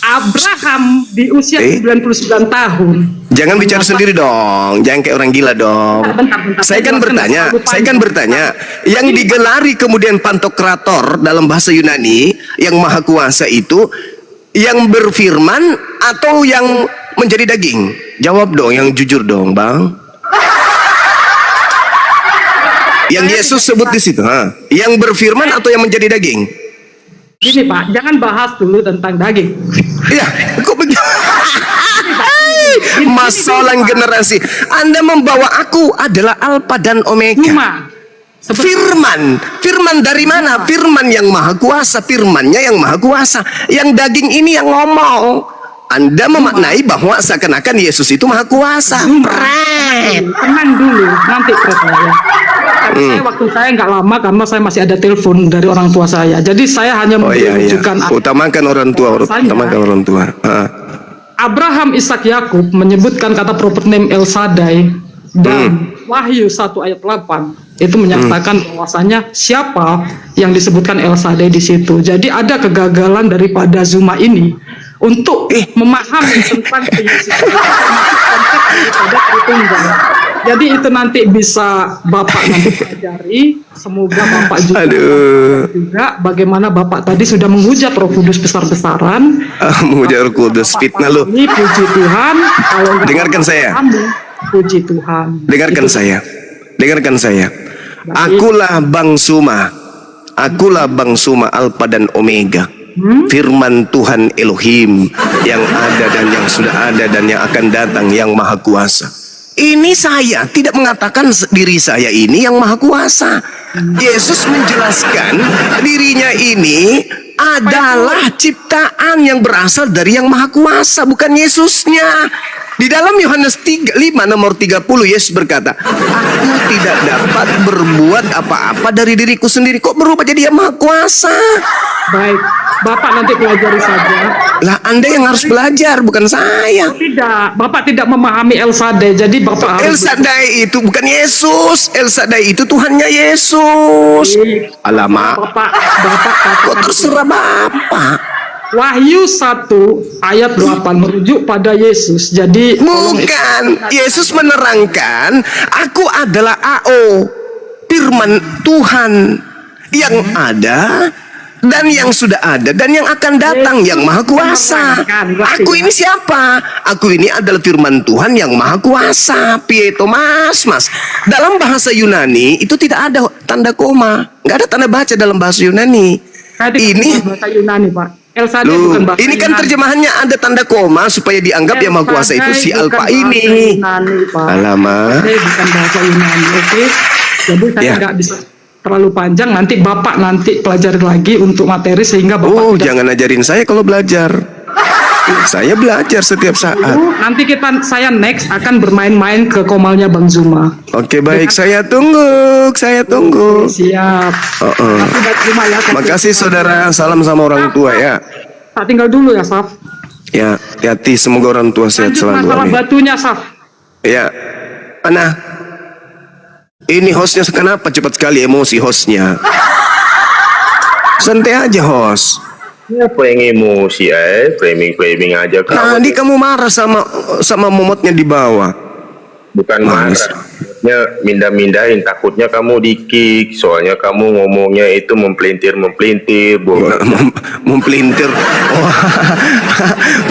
Abraham di usia 99 tahun. Jangan bicara sendiri dong, jangan kayak orang gila dong. Bentar. Saya kan bertanya, yang digelari kemudian Pantokrator dalam bahasa Yunani, yang maha kuasa itu, yang berfirman atau yang menjadi daging? Jawab dong, yang jujur dong, Bang. Yang Yesus sebut di situ, ha? Yang berfirman atau yang menjadi daging? Gini Pak, jangan bahas dulu tentang daging. Iya, kok begitu? Masalah generasi. Anda membawa aku adalah Alpha dan Omega. Cuma Firman dari mana? Firman yang maha kuasa, firmannya yang maha kuasa. Yang daging ini yang ngomong. Anda memaknai bahwa seakan-akan Yesus itu maha kuasa. tenang dulu, nanti ya. Saya waktu saya nggak lama karena saya masih ada telepon dari orang tua saya. Jadi saya hanya Oh iya, iya. menunjukkan Utamakan orang tua, utamakan orang tua. Abraham, Ishak, Yakub menyebutkan kata prophet name El Shaddai dan Wahyu 1 ayat 8 itu menyatakan bahwasanya siapa yang disebutkan El Shaddai di situ. Jadi ada kegagalan daripada Zuma ini untuk memahami tentang Yesus termasuk konsep daripada Tritunggal. Jadi itu nanti bisa Bapak nanti pelajari. Semoga Bapak juga bagaimana Bapak tadi sudah menghujat Roh Kudus besar-besaran. Menghujat Roh Kudus, fitnah lu. Ini puji Tuhan. Kalau nggak Dengarkan Bapak saya. pahami, puji Tuhan. Dengarkan Itu- saya. Dengarkan saya. Akulah Bang Suma. Akulah Bang Suma, Alpha dan Omega. Firman Tuhan Elohim yang ada dan yang sudah ada dan yang akan datang, yang maha kuasa. Ini saya tidak mengatakan diri saya ini yang maha kuasa. Yesus menjelaskan dirinya ini adalah ciptaan yang berasal dari yang maha kuasa, bukan Yesusnya. Di dalam Yohanes 5 nomor 30 Yesus berkata, aku tidak dapat berbuat apa-apa dari diriku sendiri. Kok berubah jadi yang maha kuasa? Baik, Bapak nanti pelajari saja. Lah Anda yang harus belajar, bukan saya. Tidak, Bapak tidak memahami El Shaddai. Jadi Bapak El harus Shaddai itu bukan Yesus. El Shaddai itu Tuhannya Yesus. Alamak, Bapak kok katakan terserah Bapak. Wahyu 1 ayat 8 merujuk pada Yesus. Jadi Bukan, Yesus menerangkan, aku adalah AO, firman Tuhan yang ada dan yang sudah ada dan yang akan datang, yang maha kuasa. Aku ini siapa? Aku ini adalah firman Tuhan yang maha kuasa. Pieto mas. Dalam bahasa Yunani itu tidak ada tanda koma, nggak ada tanda baca dalam bahasa Yunani. Ini bahasa Yunani, Pak. El Shaddai Loh, bukan bahasa ini kan Yunani. terjemahannya ada tanda koma supaya dianggap yang maha kuasa itu si El Alpha Shaddai bukan ini. bahasa Yunani, Pak. Alamak. El Shaddai bukan bahasa Yunani, oke? Jadi saya Ya. nggak bisa terlalu panjang. Nanti Bapak nanti pelajari lagi untuk materi sehingga Bapak Oh, tidak jangan ajarin saya kalau belajar. Saya belajar setiap saat. nanti saya next akan bermain-main ke komalnya Bang Zuma. Oke, baik. Saya tunggu. Siap. Makasih Bang Zuma ya. Makasih saudara. Salam sama orang tua ya. Tak tinggal dulu ya, Saf. Ya, hati. Semoga orang tua sehat Lanjut selalu. masalah Amin. batunya, Saf. Ya. Mana? Ini hostnya kenapa cepat sekali emosi hostnya? Santai aja host. Apa yang emosi framing aja Tadi kamu marah sama momotnya di bawah. bukan marah. Maksudnya mindah-mindahin, takutnya kamu di-kick, soalnya kamu ngomongnya itu mempelintir Mempelintir. Wah,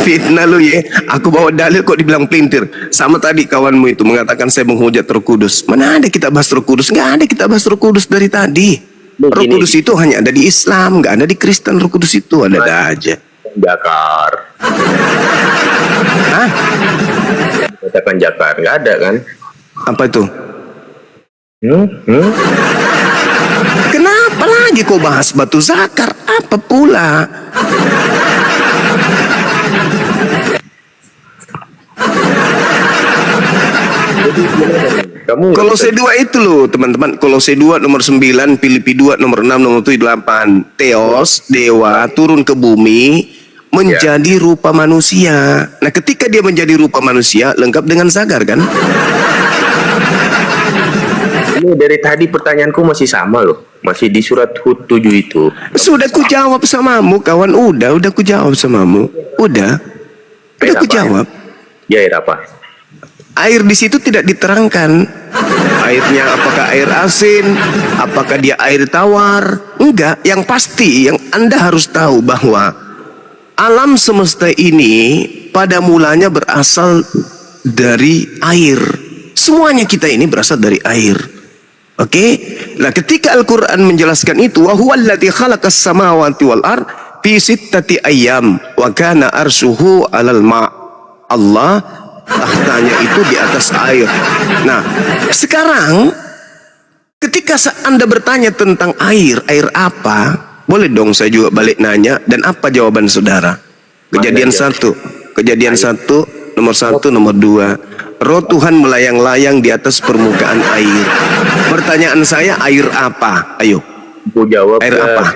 fitnah lu ya. Aku bawa dalil kok dibilang pelintir. Sama tadi kawanmu itu mengatakan saya menghujat Roh Kudus. Mana ada kita bahas Roh Kudus? Nggak ada kita bahas Roh Kudus dari tadi. Roh Begini. Kudus itu hanya ada di Islam, nggak ada di Kristen. Roh Kudus itu ada aja. Jakar. Hah? Katakan Jakar, nggak ada kan? Apa itu? lagi kau bahas batu zakar? Apa pula? Kamu Kolose 2 itu loh teman-teman. Kolose 2 nomor 9, Filipi 2 nomor 6, nomor 8. Theos, dewa, turun ke bumi menjadi rupa manusia. Nah ketika dia menjadi rupa manusia, lengkap dengan zakar kan? ini dari tadi pertanyaanku masih sama loh. Masih di surat Hud 7 itu. Sudah ku jawab samamu kawan. Udah ku jawab samamu. Udah Air ku apa? jawab. Ya, air apa? Air di situ tidak diterangkan. Airnya apakah air asin, apakah dia air tawar? Enggak, yang pasti yang Anda harus tahu bahwa alam semesta ini pada mulanya berasal dari air. Semuanya kita ini berasal dari air. Oke? Nah, ketika Al-Qur'an menjelaskan itu, wa huwallazi khalaqas samawati wal ard fi sittati ayyam wa kana arshuhu 'alal ma'. Allah tahtanya itu di atas air. Nah, sekarang ketika Anda bertanya tentang air apa? Boleh dong saya juga balik nanya, dan apa jawaban saudara? Kejadian 1, kejadian 1, nomor 1, nomor 2. Roh Tuhan melayang-layang di atas permukaan air. Pertanyaan saya, air apa? Ayo. Aku jawab. Air apa?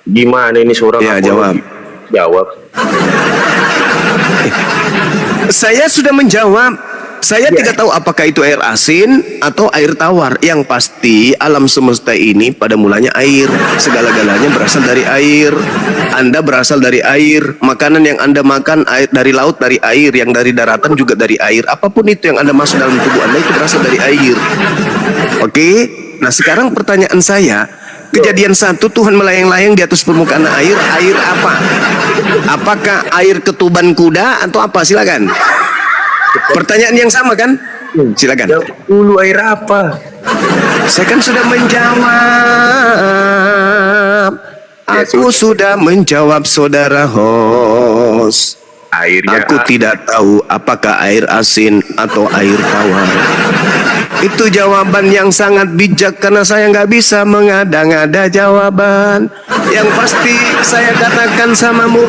Gimana ini seorang Ya, apologi? jawab. Jawab. Saya sudah menjawab. Saya tidak tahu apakah itu air asin atau air tawar. Yang pasti alam semesta ini pada mulanya air. Segala-galanya berasal dari air. Anda berasal dari air. Makanan yang Anda makan air dari laut, dari air. Yang dari daratan juga dari air. Apapun itu yang Anda masuk dalam tubuh Anda itu berasal dari air. Oke? Nah sekarang pertanyaan saya, kejadian 1 Tuhan melayang-layang di atas permukaan air. Air apa? Apakah air ketuban kuda atau apa? Silakan. Pertanyaan yang sama kan? Silakan. Jawab dulu, air apa? Saya kan sudah menjawab. Aku sudah menjawab saudara host. Airnya Aku tidak tahu apakah air asin atau air tawar. Itu jawaban yang sangat bijak karena saya nggak bisa mengada-ngada jawaban. Yang pasti saya katakan samamu,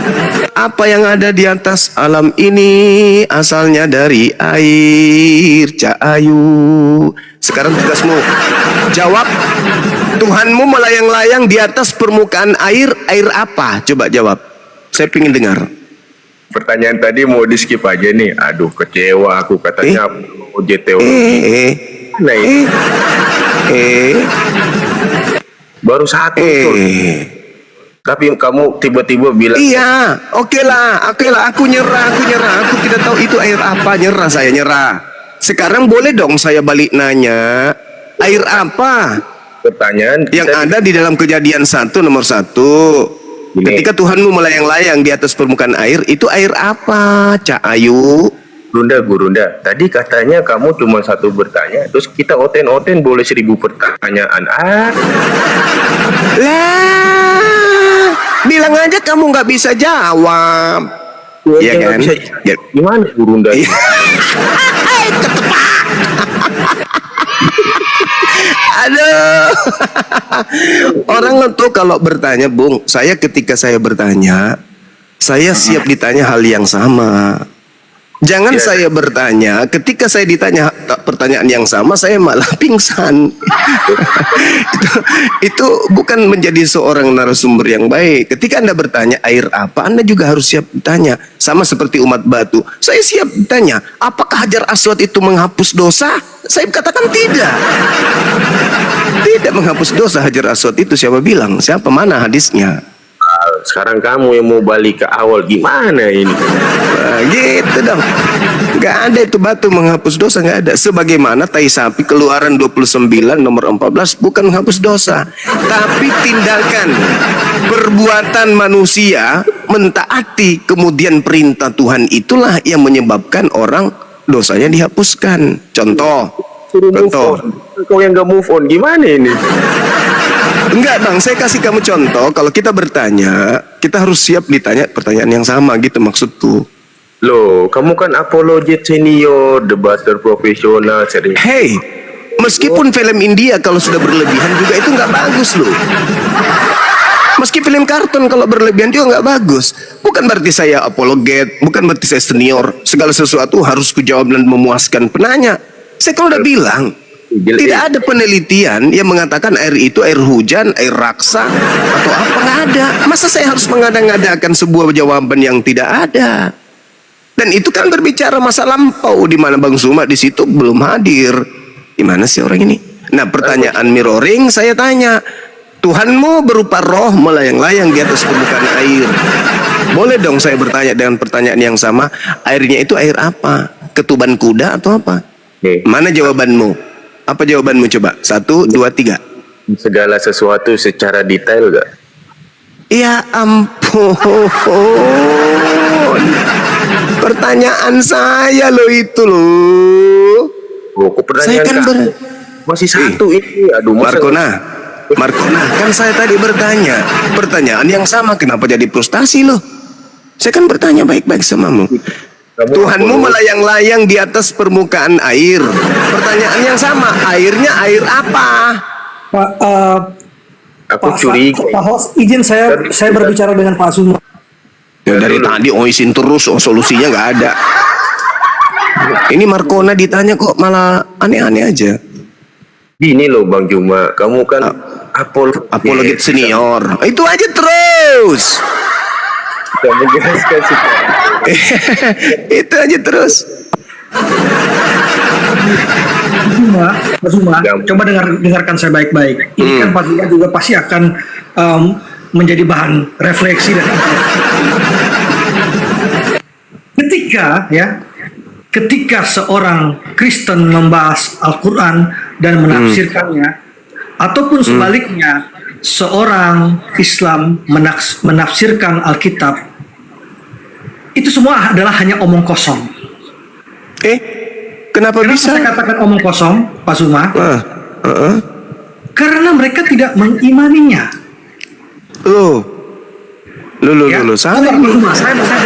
apa yang ada di atas alam ini asalnya dari air, Cak Ayu. Sekarang tugasmu jawab. Tuhanmu melayang-layang di atas permukaan air. Air apa? Coba jawab. Saya ingin dengar. pertanyaan tadi mau di skip aja nih. Aduh, kecewa aku katanya OJT. Nah, ini baru satu tuh. Tapi kamu tiba-tiba bilang Iya, oke lah, aku nyerah, aku tidak tahu itu air apa, nyerah, saya nyerah. Sekarang boleh dong saya balik nanya, air apa pertanyaan yang ada di dalam kejadian 1 nomor 1? Ini. Ketika Tuhanmu melayang-layang di atas permukaan air, itu air apa, Cak Ayu? Gurunda, tadi katanya kamu cuma satu bertanya, terus kita oten-oten boleh 1000 pertanyaan. Lah, bilang aja kamu nggak bisa jawab. Iya kan? Ya. Gimana Gurunda? Aduh. Orang itu kalau bertanya, Bung, saya ketika saya bertanya, saya siap ditanya hal yang sama. Jangan saya bertanya, ketika saya ditanya pertanyaan yang sama, saya malah pingsan. itu bukan menjadi seorang narasumber yang baik. Ketika Anda bertanya air apa, Anda juga harus siap ditanya. Sama seperti umat batu. Saya siap ditanya, apakah Hajar Aswad itu menghapus dosa? Saya katakan tidak. Tidak menghapus dosa Hajar Aswad itu. Siapa bilang? Siapa, mana hadisnya? Sekarang kamu yang mau balik ke awal, gimana ini? Nah, gitu dong. Gak ada itu batu menghapus dosa, gak ada. Sebagaimana tai sapi Keluaran 29 nomor 14 bukan menghapus dosa, tapi tindakan perbuatan manusia mentaati kemudian perintah Tuhan itulah yang menyebabkan orang dosanya dihapuskan. Contoh. Kau yang gak move on, gimana ini? Enggak bang, saya kasih kamu contoh. Kalau kita bertanya, kita harus siap ditanya pertanyaan yang sama gitu maksudku. Loh, kamu kan apologet senior, debater profesional, sering. Hey, meskipun film India kalau sudah berlebihan juga itu nggak bagus loh. Meski film kartun kalau berlebihan juga nggak bagus. Bukan berarti saya apologet, bukan berarti saya senior. Segala sesuatu harus kujawab dan memuaskan penanya. Saya kalau udah bilang, tidak ada penelitian yang mengatakan air itu air hujan, air raksa, atau apa, nggak ada. Masa saya harus mengada-ngadakan sebuah jawaban yang tidak ada? Dan itu kan berbicara masa lampau, di mana Bang Zuma di situ belum hadir. Gimana sih orang ini? Nah, pertanyaan mirroring saya tanya, Tuhanmu berupa roh melayang-layang di atas permukaan air. Boleh dong saya bertanya dengan pertanyaan yang sama, airnya itu air apa? Ketuban kuda atau apa? Mana jawabanmu? Apa jawabanmu coba? 1, 2, 3. Segala sesuatu secara detail gak? Ya ampun. Pertanyaan saya loh itu loh. Oh, kok Saya pertanyaan kan masih satu ini. Aduh, masa- Markona, kan saya tadi bertanya pertanyaan yang sama, kenapa jadi frustasi loh? Saya kan bertanya baik-baik samamu. Tuhanmu melayang-layang di atas permukaan air. Pertanyaan yang sama, airnya air apa? Pak, Aku curiga. Pak host, izin saya berbicara dengan Pak Zuma. Ya, dari tadi izin terus, solusinya nggak ada. Ini Markona ditanya kok malah aneh-aneh aja. Gini loh Bang Juma, kamu kan Apologet senior. Itu aja terus. Kita menjelaskan sih. Itu aja terus. Pak Zuma, coba dengarkan saya baik-baik. Ini kan Pak Zuma juga pasti akan menjadi bahan refleksi dan ketika seorang Kristen membahas Al-Quran dan menafsirkannya, ataupun sebaliknya seorang Islam menafsirkan Alkitab, itu semua adalah hanya omong kosong. Kenapa bisa? Saya katakan omong kosong, Pak Zuma? Karena mereka tidak mengimaninya. Loh, salah. Pak Zuma, saya bukan.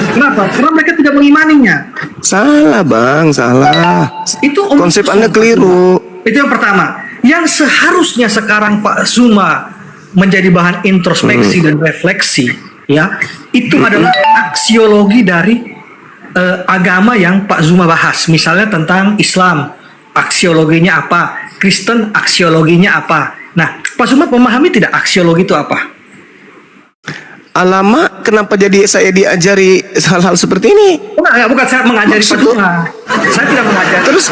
Kenapa? Karena mereka tidak mengimaninya. Salah bang, salah. Itu omong Konsep kosong, Anda keliru. Itu yang pertama. Yang seharusnya sekarang Pak Zuma menjadi bahan introspeksi dan refleksi, ya, itu adalah aksiologi dari agama yang Pak Zuma bahas. Misalnya tentang Islam, aksiologinya apa? Kristen, aksiologinya apa? Nah, Pak Zuma memahami tidak aksiologi itu apa? Alamak, kenapa jadi saya diajari hal-hal seperti ini? Bukan saya mengajari Pak Maksudku? Zuma. Saya tidak mengajari. Terus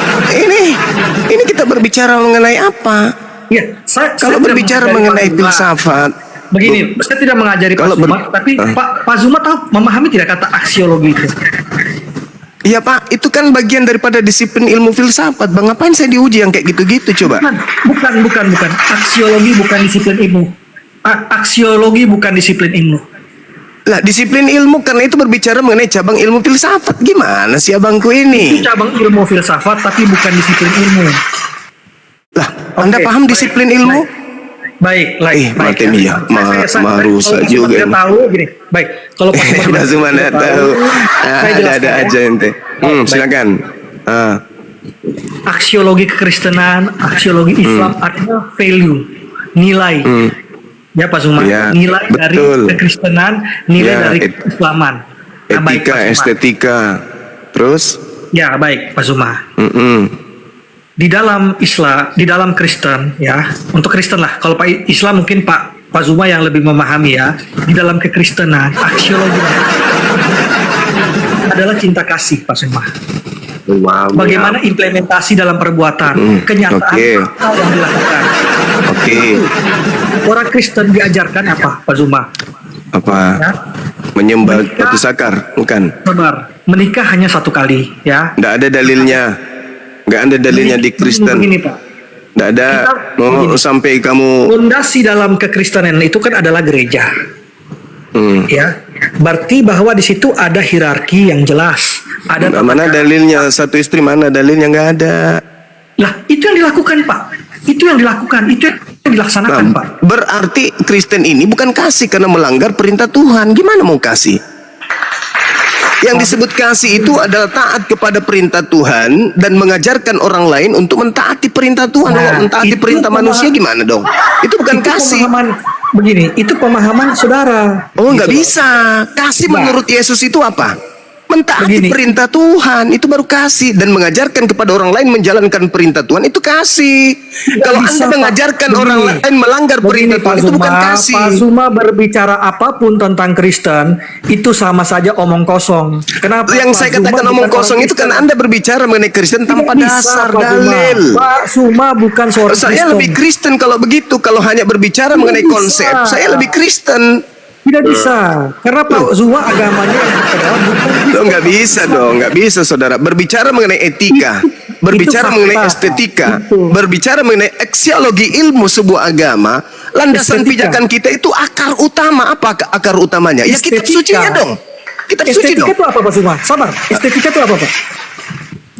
ini kita berbicara mengenai apa? Ya, Kalau saya tidak berbicara mengajari mengenai Pak Zuma. filsafat, Begini, saya tidak mengajari Pak Kalau Zuma, tapi Pak Zuma tahu memahami tidak kata aksiologi itu? iya Pak, itu kan bagian daripada disiplin ilmu filsafat. Bang, ngapain saya diuji yang kayak gitu-gitu coba? Bukan. Aksiologi bukan disiplin ilmu. Aksiologi bukan disiplin ilmu. Lah, disiplin ilmu karena itu berbicara mengenai cabang ilmu filsafat. Gimana sih abangku Itu ini? cabang ilmu filsafat, tapi bukan disiplin ilmu. Lah, Anda Oke, paham baik, disiplin ilmu? Baik. Mati Mia, kalau marusa juga Pak Zuma ini. tahu gini. Baik, kalau Pak Zuma Mas Zuma tidak tahu. saya Ada jelaskan ya. aja ente. Baik. Silakan. Aksiologi kekristenan, aksiologi Islam artinya value, nilai. Ya Pak Zuma, Ya, nilai dari betul. kekristenan, nilai Ya, dari keislaman. Nah, baik, Etika, Pak Zuma. estetika. Terus? Ya, baik Pak Zuma. Di dalam Kristen, ya, untuk Kristen lah. Kalau Pak Islam mungkin Pak Zuma yang lebih memahami ya. Di dalam kekristenan, aksiologi adalah cinta kasih, Pak Zuma. Bagaimana implementasi dalam perbuatan, kenyataan Oke. apa yang dilakukan. Oke. Orang Kristen diajarkan apa, Pak Zuma? Apa? Ya, Menyembah Menikah. batu sakar? Bukan. benar. Menikah hanya satu kali, ya. Nggak ada dalilnya. Nggak ada dalilnya di Kristen. Begini, Pak. Nggak ada. Mau begini. sampai kamu. Fondasi dalam kekristenan itu kan adalah gereja. Ya, berarti bahwa di situ ada hierarki yang jelas. Ada Mana dalilnya? Satu istri mana dalilnya? Nggak ada. Lah, itu yang dilakukan, Pak. Itu yang dilaksanakan, Nah, Pak. berarti Kristen ini bukan kasih karena melanggar perintah Tuhan. Gimana mau kasih? Yang disebut kasih itu adalah taat kepada perintah Tuhan dan mengajarkan orang lain untuk mentaati perintah Tuhan. Nah, Kalau mentaati itu perintah manusia gimana dong? Itu bukan Itu kasih. itu pemahaman saudara. Oh, nggak Gitu. bisa. Kasih Nah. menurut Yesus itu apa? Mentaati Begini. perintah Tuhan, itu baru kasih. Dan mengajarkan kepada orang lain menjalankan perintah Tuhan, itu kasih. Kalau bisa, Anda Pak. mengajarkan Begini. orang lain melanggar perintah Tuhan, itu bukan kasih. Pak Zuma berbicara apapun tentang Kristen, itu sama saja omong kosong. Kenapa? Yang Pak saya Zuma katakan bukan omong kosong orang itu kan Kristen? Anda berbicara mengenai Kristen tanpa Tidak bisa, dasar, Pak Zuma. dalil. Pak Zuma bukan seorang Saya Kristen. lebih Kristen kalau begitu. Kalau hanya berbicara mengenai bisa. konsep, saya lebih Kristen. Tidak bisa, karena Pak Zuma agamanya yang adalah bukan Kristen. Loh, nggak bisa dong, nggak bisa saudara. Berbicara mengenai etika, berbicara fakta. mengenai estetika, Itu. berbicara mengenai aksiologi ilmu sebuah agama, landasan Estetika. pijakan kita itu akar utama. Apa akar utamanya? Ya kitab Estetika. sucinya dong. Kitab suci Estetika dong. itu apa Pak Zuma? Sabar, estetika itu apa Pak?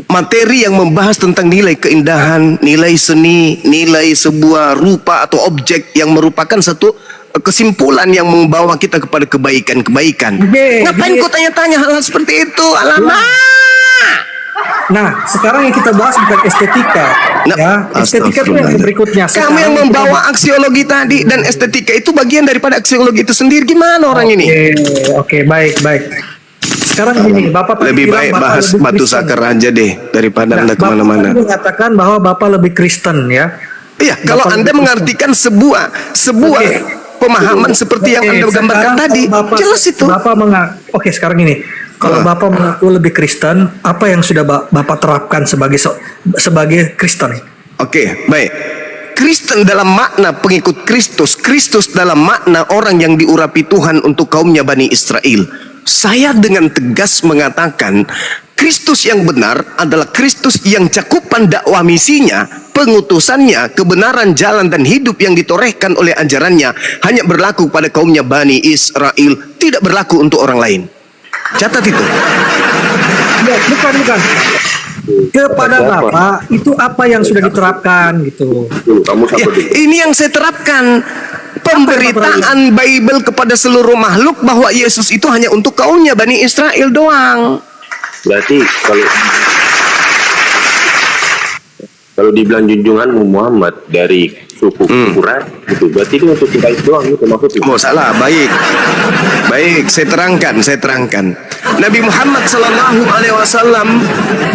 Materi yang membahas tentang nilai keindahan, nilai seni, nilai sebuah rupa atau objek yang merupakan satu kesimpulan yang membawa kita kepada kebaikan-kebaikan. Oke, Ngapain oke. kau tanya-tanya hal-hal seperti itu? Alamak. Nah, sekarang yang kita bahas bukan estetika, Nah, ya. Estetika itu yang berikutnya. Kamu yang Sekarang membawa aksiologi tadi dan estetika itu bagian daripada aksiologi itu sendiri. Gimana orang ini? Oke, baik. Sekarang gini, Bapak tadi Lebih bilang baik Bapak bahas lebih batu Kristen. sakar aja deh daripada Nah, Anda Bapak kemana-mana. tadi mengatakan bahwa Bapak lebih Kristen, ya. Iya, kalau Bapak Anda lebih mengartikan sebuah Oke. pemahaman seperti yang Oke, Anda gambarkan sekarang tadi, kalau Bapak, jelas itu. Oke, sekarang ini, kalau Bapak mengaku lebih Kristen, apa yang sudah Bapak terapkan sebagai Kristen? Oke, baik. Kristen dalam makna pengikut Kristus, Kristus dalam makna orang yang diurapi Tuhan untuk kaumnya Bani Israel. Saya dengan tegas mengatakan Kristus yang benar adalah Kristus yang cakupan dakwah misinya, pengutusannya, kebenaran jalan dan hidup yang ditorehkan oleh ajarannya hanya berlaku pada kaumnya Bani Israel, tidak berlaku untuk orang lain. Catat itu. Ya, bukan. Kepada Bapak itu apa yang sudah diterapkan gitu. Kamu Ya, siapa dulu? ini yang saya terapkan. Pemberitaan Bible kepada seluruh makhluk bahwa Yesus itu hanya untuk kaumnya Bani Israel doang. Berarti kalau dibilang junjunganmu Muhammad dari suku Quraisy gitu, berarti itu untuk kita itu doang gitu maksudnya. Oh, salah. Baik, saya terangkan. Nabi Muhammad sallallahu alaihi wasallam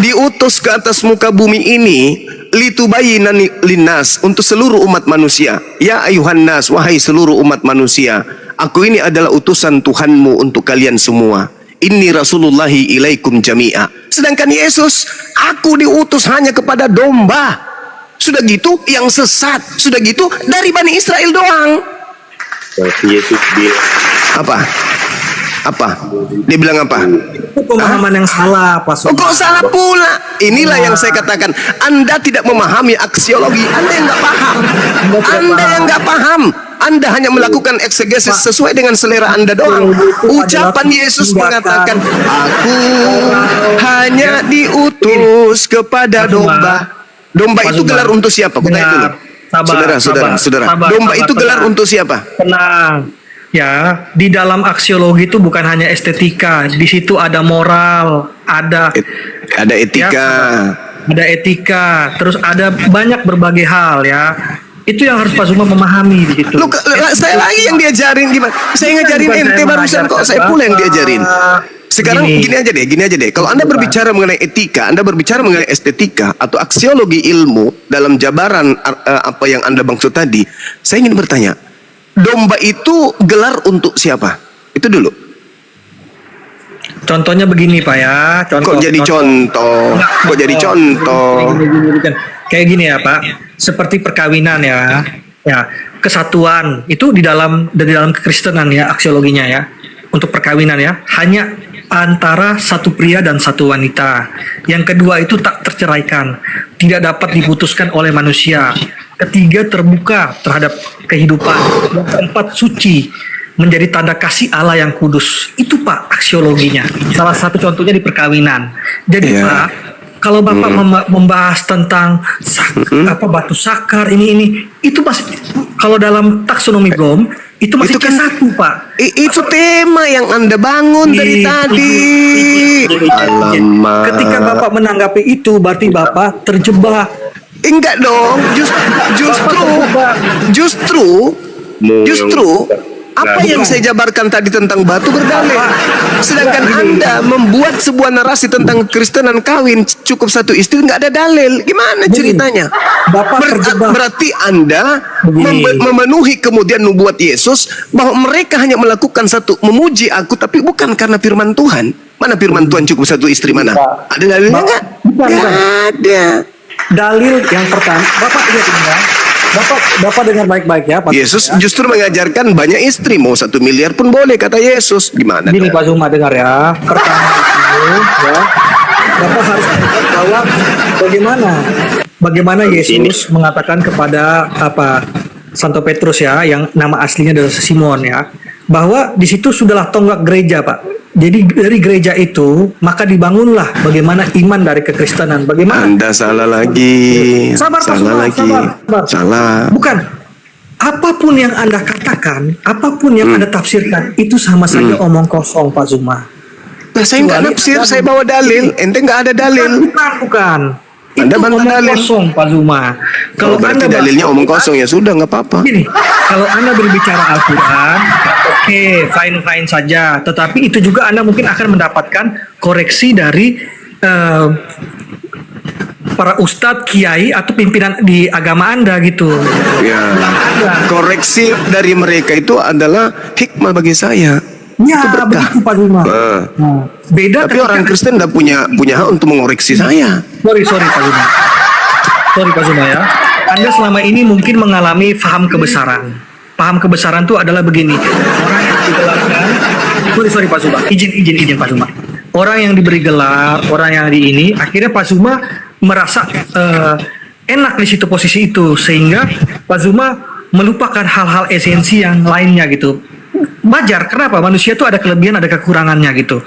diutus ke atas muka bumi ini litubayyana linnas, untuk seluruh umat manusia. Ya ayuhan nas, wahai seluruh umat manusia, aku ini adalah utusan Tuhanmu untuk kalian semua. Inni rasulullahi ilaikum jami'a. Sedangkan Yesus, aku diutus hanya kepada domba. Sudah gitu yang sesat, sudah gitu dari Bani Israel doang. Berarti Yesus bilang Apa? Dia bilang apa? Itu pemahaman yang salah, Pak Oh, Zuma. kok salah pula? Inilah yang saya katakan. Anda tidak memahami aksiologi. Anda yang nggak paham. Anda yang nggak paham. Anda hanya melakukan eksegesis sesuai dengan selera Anda doang. Ucapan Yesus mengatakan, aku hanya diutus kepada domba. Domba itu gelar untuk siapa? Aku tanya dulu. Saudara. Domba itu gelar untuk siapa? Tenang. Ya, di dalam aksiologi itu bukan hanya estetika, di situ ada moral, ada Ada etika. ada etika, terus ada banyak berbagai hal ya. Itu yang harus Pak Zuma memahami di situ. Lu, saya lagi yang diajarin gimana? Saya ngajarin Bukan ente saya barusan kok. Saya pula yang diajarin. Sekarang gini aja deh. Kalau Anda berbicara mengenai etika, Anda berbicara mengenai estetika atau aksiologi ilmu dalam jabaran apa yang Anda maksud tadi, saya ingin bertanya, domba itu gelar untuk siapa? Itu dulu. Contohnya begini Pak ya. Kok jadi contoh? Kok jadi contoh? Gini. Kayak gini ya Pak. Seperti perkawinan ya. Ya, kesatuan itu di dalam kekristenan ya, aksiologinya ya. Untuk perkawinan ya, hanya antara satu pria dan satu wanita. Yang kedua itu tak terceraikan, tidak dapat diputuskan oleh manusia. Ketiga terbuka terhadap kehidupan. Yang keempat suci, menjadi tanda kasih Allah yang kudus. Itu Pak aksiologinya. Salah satu contohnya di perkawinan. Jadi Iya. Pak, kalau Bapak membahas tentang batu sakar ini itu masih kalau dalam taksonomi BLOM itu masih Itu kan- satu, Pak. Itu tema yang Anda bangun dari tadi. Alamak. Ketika Bapak menanggapi itu berarti Bapak terjebak. Enggak dong, justru apa yang saya jabarkan tadi tentang batu berdalil. Sedangkan Anda membuat sebuah narasi tentang Kristenan kawin cukup satu istri, nggak ada dalil. Gimana ceritanya? Bapak terjebak. Berarti Anda Begini. memenuhi kemudian nubuat Yesus bahwa mereka hanya melakukan satu memuji aku, tapi bukan karena firman Tuhan. Mana firman Tuhan cukup satu istri mana? Ada dalilnya nggak? Bukan. Nggak ada. Dalil yang pertama, Bapak lihat ini ya. Bapak dengar baik-baik ya, Pak. Yesus ya. justru mengajarkan banyak istri, mau 1 miliar pun boleh kata Yesus. Gimana? Gini dong? Pak Zuma dengar ya. Pertama itu ya, Bapak harus ingat bahwa bagaimana Yesus mengatakan kepada Santo Petrus ya, yang nama aslinya adalah Simon ya, bahwa di situ sudahlah tonggak gereja, Pak. Jadi dari gereja itu maka dibangunlah bagaimana iman dari kekristenan. Bagaimana? Anda salah lagi. Sabar, Pak salah Zuma, lagi. sabar. Salah. Bukan. Apapun yang Anda katakan, apapun yang Anda tafsirkan, itu sama saja omong kosong, Pak Zuma. Nah, saya nggak Kecuali nafsir, Anda- saya bawa dalil. Ente nggak ada dalil. Bukan. Anda Itu bantah omong dalil. kosong, Pak Zuma. Kalau berarti Anda dalilnya omong kosong ya sudah nggak apa-apa. Gini, kalau Anda berbicara Al-Quran, oke, fine saja. Tetapi itu juga Anda mungkin akan mendapatkan koreksi dari para ustadz, kiai, atau pimpinan di agama Anda gitu. Ya. Koreksi dari mereka itu adalah hikmah bagi saya. Ya, Itu berkah. begitu Pak Zuma. Ah. Nah, beda Tapi ketika- orang Kristen nggak punya hak untuk mengoreksi saya. Sorry Pak Zuma. Sorry Pak Zuma ya. Anda selama ini mungkin mengalami paham kebesaran. Paham kebesaran itu adalah begini. Orang yang digelarkan. Sorry Pak Zuma. Izin Pak Zuma. Orang yang diberi gelar, orang yang di ini, akhirnya Pak Zuma merasa enak di situ posisi itu, sehingga Pak Zuma melupakan hal-hal esensi yang lainnya gitu. Wajar, kenapa? Manusia itu ada kelebihan, ada kekurangannya gitu.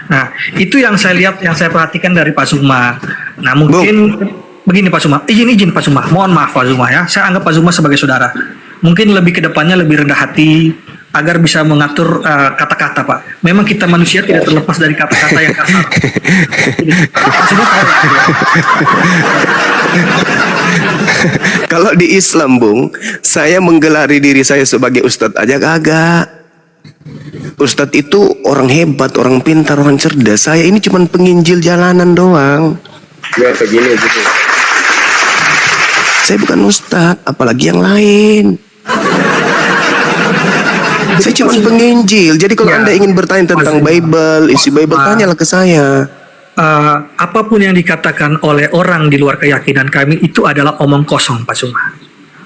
Nah, itu yang saya lihat, yang saya perhatikan dari Pak Zuma. Nah, mungkin begini Pak Zuma, izin Pak Zuma, mohon maaf Pak Zuma ya, saya anggap Pak Zuma sebagai saudara. Mungkin lebih ke depannya lebih rendah hati, agar bisa mengatur kata-kata Pak. Memang kita manusia tidak terlepas dari kata-kata yang kasar. Pak Zuma tahu ya? Kalau di Islam, Bung, saya menggelari diri saya sebagai ustadz aja kagak. Ustadz itu orang hebat, orang pintar, orang cerdas. Saya ini cuma penginjil jalanan doang. Ya begini. Saya bukan ustadz, apalagi yang lain. Saya cuma penginjil. Jadi kalau Ya. Anda ingin bertanya tentang Bible, isi Bible, tanyalah ke saya. Apapun yang dikatakan oleh orang di luar keyakinan kami itu adalah omong kosong Pak Zuma.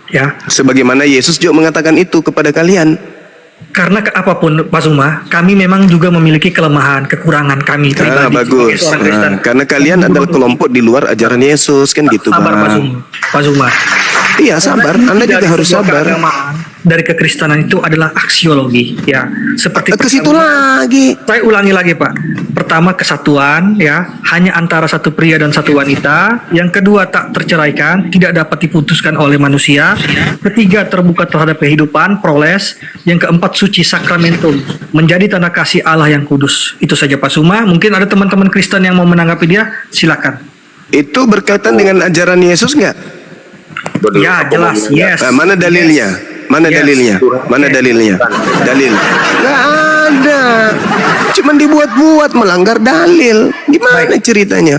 Ya, Sebagaimana Yesus juga mengatakan itu kepada kalian. karena apapun Pak Zuma, kami memang juga memiliki kelemahan, kekurangan kami pribadi sebagai Bagus. seorang Kristen. Karena kalian adalah kelompok di luar ajaran Yesus, kan gitu, Sabar Pak Bang. Zuma. Pak Zuma. Iya, sabar. Anda Dari juga harus sebuah sabar. keagamaan, dari kekristenan itu adalah aksiologi, ya. Seperti Ke situ pertama- lagi. Saya ulangi lagi Pak. Pertama kesatuan, ya, hanya antara satu pria dan satu wanita. Yang kedua tak terceraikan, tidak dapat diputuskan oleh manusia. Ketiga terbuka terhadap kehidupan, proles. Yang keempat suci sakramentum, menjadi tanda kasih Allah yang kudus. Itu saja Pak Zuma. Mungkin ada teman-teman Kristen yang mau menanggapi dia, silakan. Itu berkaitan dengan ajaran Yesus nggak? Ya jelas, yes. Mana dalilnya? Mana Yes. dalilnya? Mana dalilnya? Dalil. Nggak ada. Cuman dibuat-buat melanggar dalil. Gimana ceritanya?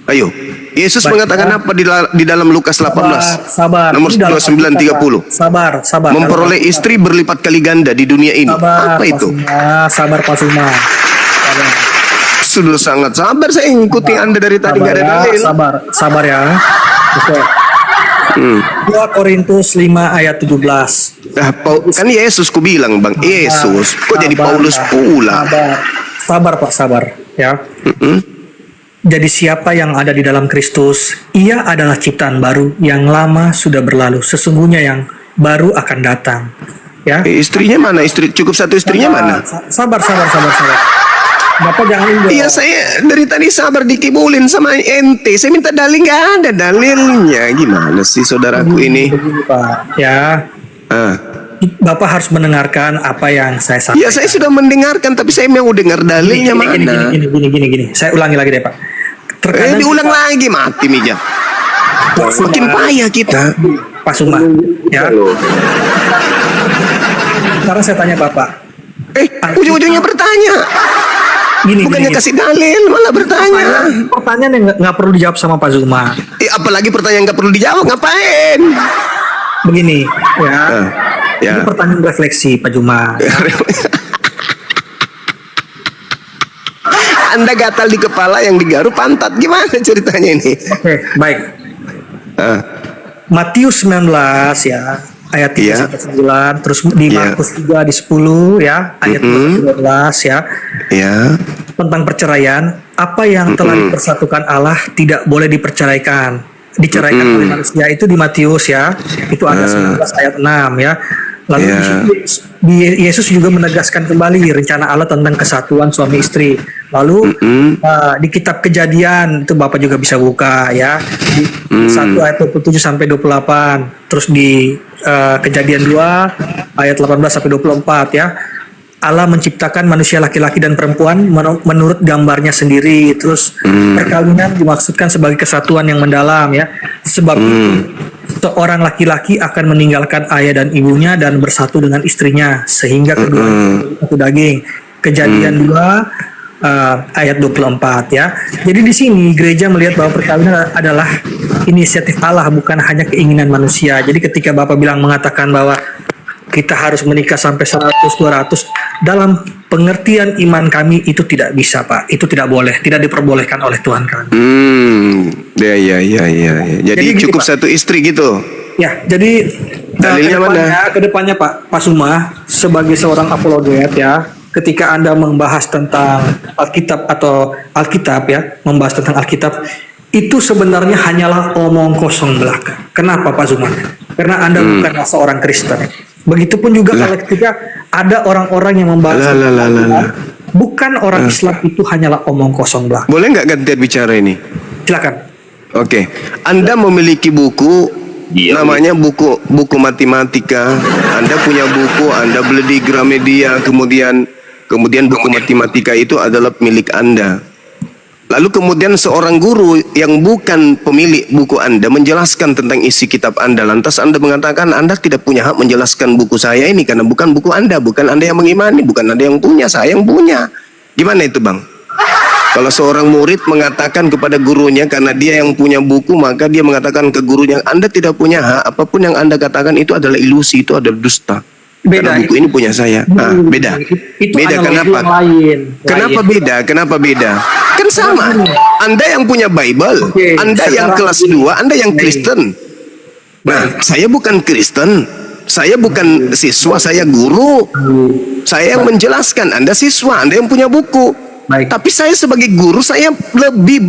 Ayo. Yesus Baik, mengatakan ya. apa di dalam Lukas 18? Sabar. Nomor Ini dalam 29-30. Sabar. Memperoleh istri berlipat kali ganda di dunia ini. Sabar, Apa Pak itu? Zuma. Sabar Pak Zuma. Sabar. Sudah sangat sabar saya ikuti Anda dari tadi nggak ada dalil. Sabar ya. Oke. 2 Korintus 5 ayat 17. Kan Yesus ku bilang Bang, Yesus. Kok jadi Sabar, Paulus Pak. pula? Sabar Pak, sabar ya. Jadi siapa yang ada di dalam Kristus, ia adalah ciptaan baru, yang lama sudah berlalu, sesungguhnya yang baru akan datang. Ya. Istrinya mana? Cukup satu istrinya mana? Sabar. Bapak Bapak jangan indah. Iya, saya dari tadi sabar dikibulin sama ente. Saya minta dalil, nggak ada dalilnya. Gimana sih saudaraku ini? Begini, Pak, ya. Ah. Bapak harus mendengarkan apa yang saya sampaikan. Ya, saya sudah mendengarkan, tapi saya mau dengar dalilnya mana? Gini. Saya ulangi lagi deh, Pak. Terkadang Diulang lagi, mati Mija. Makin payah kita. Pak Suma, ya. Sekarang saya tanya Bapak. Ujung-ujungnya bertanya. Bukannya Gini. kasih dalil, malah bertanya. Pertanyaan yang nggak perlu dijawab sama Pak Zuma. Apalagi pertanyaan nggak perlu dijawab, ngapain? Begini, ya. Ya. Ini pertanyaan refleksi Pak Zuma. Anda gatal di kepala, yang digaruk pantat. Gimana ceritanya ini? Oke, baik. Matius 19 ya, ayat 3 Iya. sampai 9, terus di Iya. Markus 3 di 10 ya, ayat 12 ya. Ya. Tentang perceraian, apa yang telah dipersatukan Allah tidak boleh diceraikan oleh manusia, itu di Matius ya, itu ada 19 ayat 6 ya. Lalu Ya. di situ Yesus juga menegaskan kembali rencana Allah tentang kesatuan suami istri. Lalu di kitab Kejadian itu Bapak juga bisa buka ya, di 1 ayat 27 sampai 28, terus di Kejadian 2 ayat 18 sampai 24 ya. Allah menciptakan manusia laki-laki dan perempuan menurut gambarnya sendiri. Terus perkawinan dimaksudkan sebagai kesatuan yang mendalam ya. Sebab itu, seorang laki-laki akan meninggalkan ayah dan ibunya dan bersatu dengan istrinya sehingga keduanya satu daging. Kejadian 2 ayat 24 ya. Jadi di sini gereja melihat bahwa perkawinan adalah inisiatif Allah, bukan hanya keinginan manusia. Jadi ketika Bapak mengatakan bahwa kita harus menikah sampai 100-200, dalam pengertian iman kami itu tidak bisa, Pak. Itu tidak boleh, tidak diperbolehkan oleh Tuhan kami. Ya. Jadi gini, cukup Pak. satu istri gitu. Ya, jadi Dalilnya kedepannya Pak Suma sebagai seorang apologet ya, ketika Anda membahas tentang Alkitab ya, membahas tentang Alkitab, itu sebenarnya hanyalah omong kosong belaka. Kenapa Pak Suma? Karena Anda bukanlah seorang Kristen. Begitupun juga kalau ketika ada orang-orang yang membahas bukan orang Islam, itu hanyalah omong kosong belaka. Boleh nggak gantian bicara ini? Silakan. Oke. Anda memiliki buku, namanya buku matematika. Anda punya buku, Anda beli di Gramedia, kemudian buku matematika itu adalah milik Anda. Lalu kemudian seorang guru yang bukan pemilik buku Anda menjelaskan tentang isi kitab Anda. Lantas Anda mengatakan Anda tidak punya hak menjelaskan buku saya ini karena bukan buku Anda, bukan Anda yang mengimani, bukan Anda yang punya, saya yang punya. Gimana itu, Bang? Kalau seorang murid mengatakan kepada gurunya karena dia yang punya buku, maka dia mengatakan ke gurunya, Anda tidak punya hak, apapun yang Anda katakan itu adalah ilusi, itu adalah dusta. Beda. Karena buku ini punya saya. Beda. Itu Beda analogi kenapa? yang lain. Kenapa beda? Kenapa beda? Kan sama. Anda yang punya Bible, Oke, Anda yang sekarang kelas 2, Anda yang Kristen. Nah, saya bukan Kristen. Saya bukan siswa, saya guru. Saya yang menjelaskan, Anda siswa, Anda yang punya buku. Baik. Tapi saya sebagai guru, saya lebih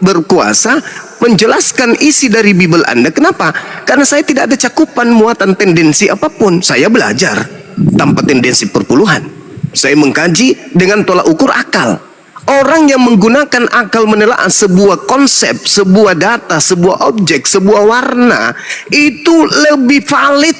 berkuasa menjelaskan isi dari Bible Anda. Kenapa? Karena saya tidak ada cakupan muatan tendensi apapun. Saya belajar tanpa tendensi perpuluhan. Saya mengkaji dengan tolak ukur akal. Orang yang menggunakan akal menelaah sebuah konsep, sebuah data, sebuah objek, sebuah warna, itu lebih valid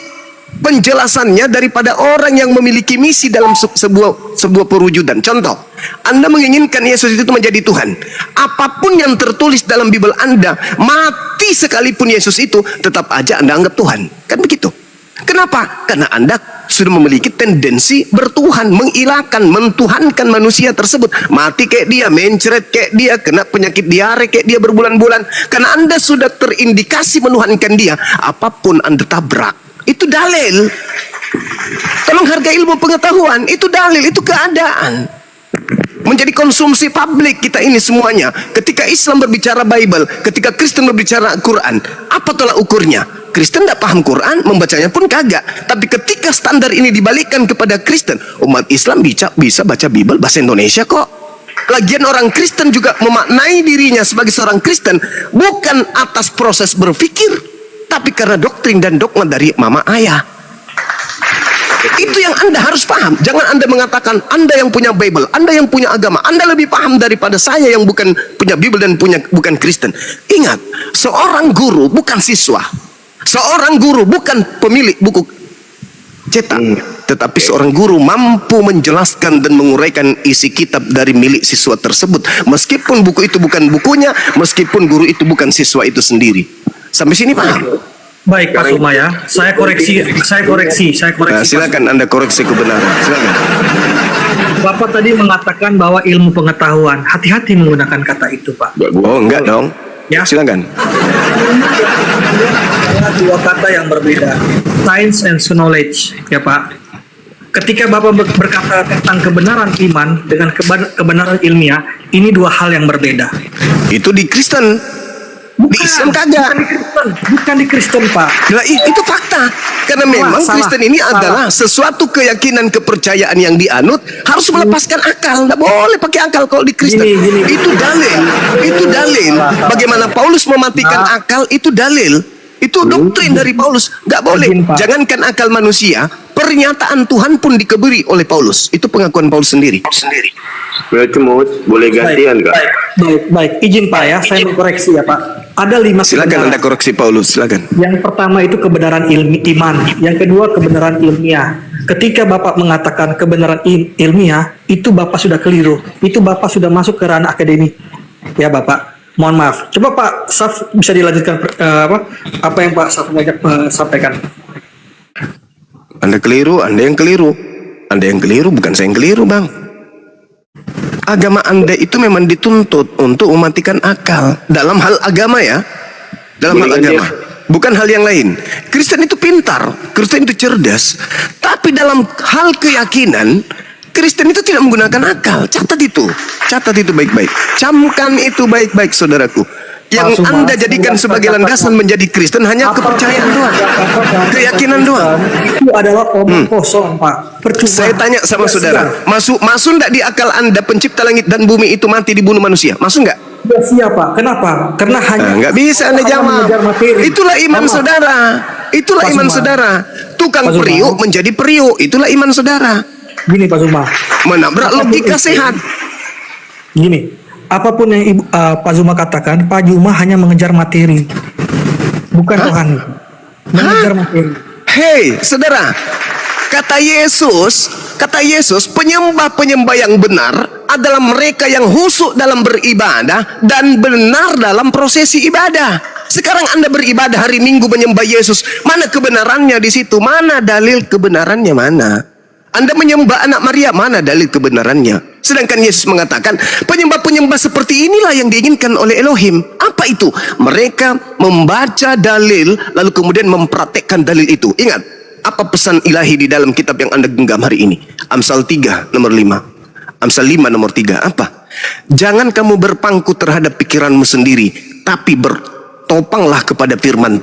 penjelasannya daripada orang yang memiliki misi dalam sebuah perwujudan. Contoh, Anda menginginkan Yesus itu menjadi Tuhan. Apapun yang tertulis dalam Bible Anda, mati sekalipun Yesus itu, tetap aja Anda anggap Tuhan. Kan begitu. Kenapa? Karena Anda sudah memiliki tendensi bertuhan, mengilahkan, mentuhankan manusia tersebut. Mati kayak dia, mencret kayak dia, kena penyakit diare kayak dia berbulan-bulan. Karena Anda sudah terindikasi menuhankan dia, apapun Anda tabrak. Itu dalil. Tolong hargai ilmu pengetahuan. Itu dalil, itu keadaan. Menjadi konsumsi publik kita ini semuanya. Ketika Islam berbicara Bible, ketika Kristen berbicara Quran, apa tolak ukurnya? Kristen tidak paham Quran, membacanya pun kagak. Tapi ketika standar ini dibalikkan kepada Kristen, umat Islam bisa baca Bible bahasa Indonesia kok. Lagian orang Kristen juga memaknai dirinya sebagai seorang Kristen bukan atas proses berpikir, tapi karena doktrin dan dogma dari mama ayah. Itu yang Anda harus paham. Jangan Anda mengatakan Anda yang punya Bible, Anda yang punya agama, Anda lebih paham daripada saya yang bukan punya Bible dan bukan Kristen. Ingat, seorang guru bukan siswa. Seorang guru bukan pemilik buku cetak, tetapi seorang guru mampu menjelaskan dan menguraikan isi kitab dari milik siswa tersebut, meskipun buku itu bukan bukunya, meskipun guru itu bukan siswa itu sendiri. Sampai sini paham? Baik Pak Suma ya, saya koreksi. Nah, silakan Anda koreksi kebenaran. Silakan. Bapak tadi mengatakan bahwa ilmu pengetahuan, hati-hati menggunakan kata itu Pak. Oh, enggak dong. Ya. Silakan. Adalah dua kata yang berbeda, science and knowledge, ya Pak. Ketika Bapak berkata tentang kebenaran iman dengan kebenaran ilmiah, ini dua hal yang berbeda. Itu di Kristen. Di Islam kagak. Bukan di Kristen Pak. Nah, itu fakta. Karena memang Salah. Kristen ini adalah sesuatu keyakinan kepercayaan yang dianut harus melepaskan akal. Nggak boleh pakai akal kalau di Kristen. Gini. Itu dalil. Itu dalil. Bagaimana Paulus mematikan akal itu dalil. Itu doktrin dari Paulus. Nggak boleh. Izin, Pak. Jangankan akal manusia, pernyataan Tuhan pun dikebiri oleh Paulus. Itu pengakuan Paulus sendiri. Berarti boleh gantian Kak? Baik. Izin Pak ya, saya mengkoreksi ya Pak. Ada 5 Silakan kebenaran. Anda koreksi Paulus. Silakan. Yang pertama itu kebenaran iman, yang kedua kebenaran ilmiah. Ketika Bapak mengatakan kebenaran ilmiah, itu Bapak sudah keliru. Itu Bapak sudah masuk ke ranah akademik. Ya Bapak, mohon maaf. Coba Pak Saf bisa dilanjutkan apa yang Pak Saf sampaikan. Anda keliru, Anda yang keliru. Anda yang keliru, bukan saya yang keliru, Bang. Agama Anda itu memang dituntut untuk mematikan akal. Dalam hal agama ya. Dalam hal agama. Bukan hal yang lain. Kristen itu pintar. Kristen itu cerdas. Tapi dalam hal keyakinan, Kristen itu tidak menggunakan akal. Catat itu. Catat itu baik-baik. Camkan itu baik-baik, saudaraku. Yang Anda jadikan sebagai landasan menjadi Kristen hanya kepercayaan doang. Keyakinan doang. Itu adalah omong kosong Pak. Percuma. Saya tanya sama saudara, masuk enggak di akal Anda pencipta langit dan bumi itu mati dibunuh manusia? Masuk enggak? Ya, siapa? Kenapa? Karena hanya Enggak bisa Anda jawab. mengejar materi. Itulah iman Sama. saudara. Itulah Pak iman Suma. saudara. Tukang Pak Suma. periuk menjadi periuk. Itulah iman saudara. Gini Pak Zuma. Menabrak logika sehat. Gini, apapun yang Pak Zuma katakan, Pak Zuma hanya mengejar materi, bukan Tuhan. Mengejar materi. Hei, saudara. Kata Yesus, penyembah-penyembah yang benar adalah mereka yang khusyuk dalam beribadah dan benar dalam prosesi ibadah. Sekarang Anda beribadah hari Minggu menyembah Yesus, mana kebenarannya di situ? Mana dalil kebenarannya mana? Anda menyembah anak Maria, mana dalil kebenarannya? Sedangkan Yesus mengatakan, penyembah-penyembah seperti inilah yang diinginkan oleh Elohim. Apa itu? Mereka membaca dalil, lalu kemudian mempraktekkan dalil itu. Ingat, apa pesan ilahi di dalam kitab yang Anda genggam hari ini? Amsal 3 nomor 5. Amsal 5 nomor 3. Apa? Jangan kamu berpangku terhadap pikiranmu sendiri, tapi bertopanglah kepada firman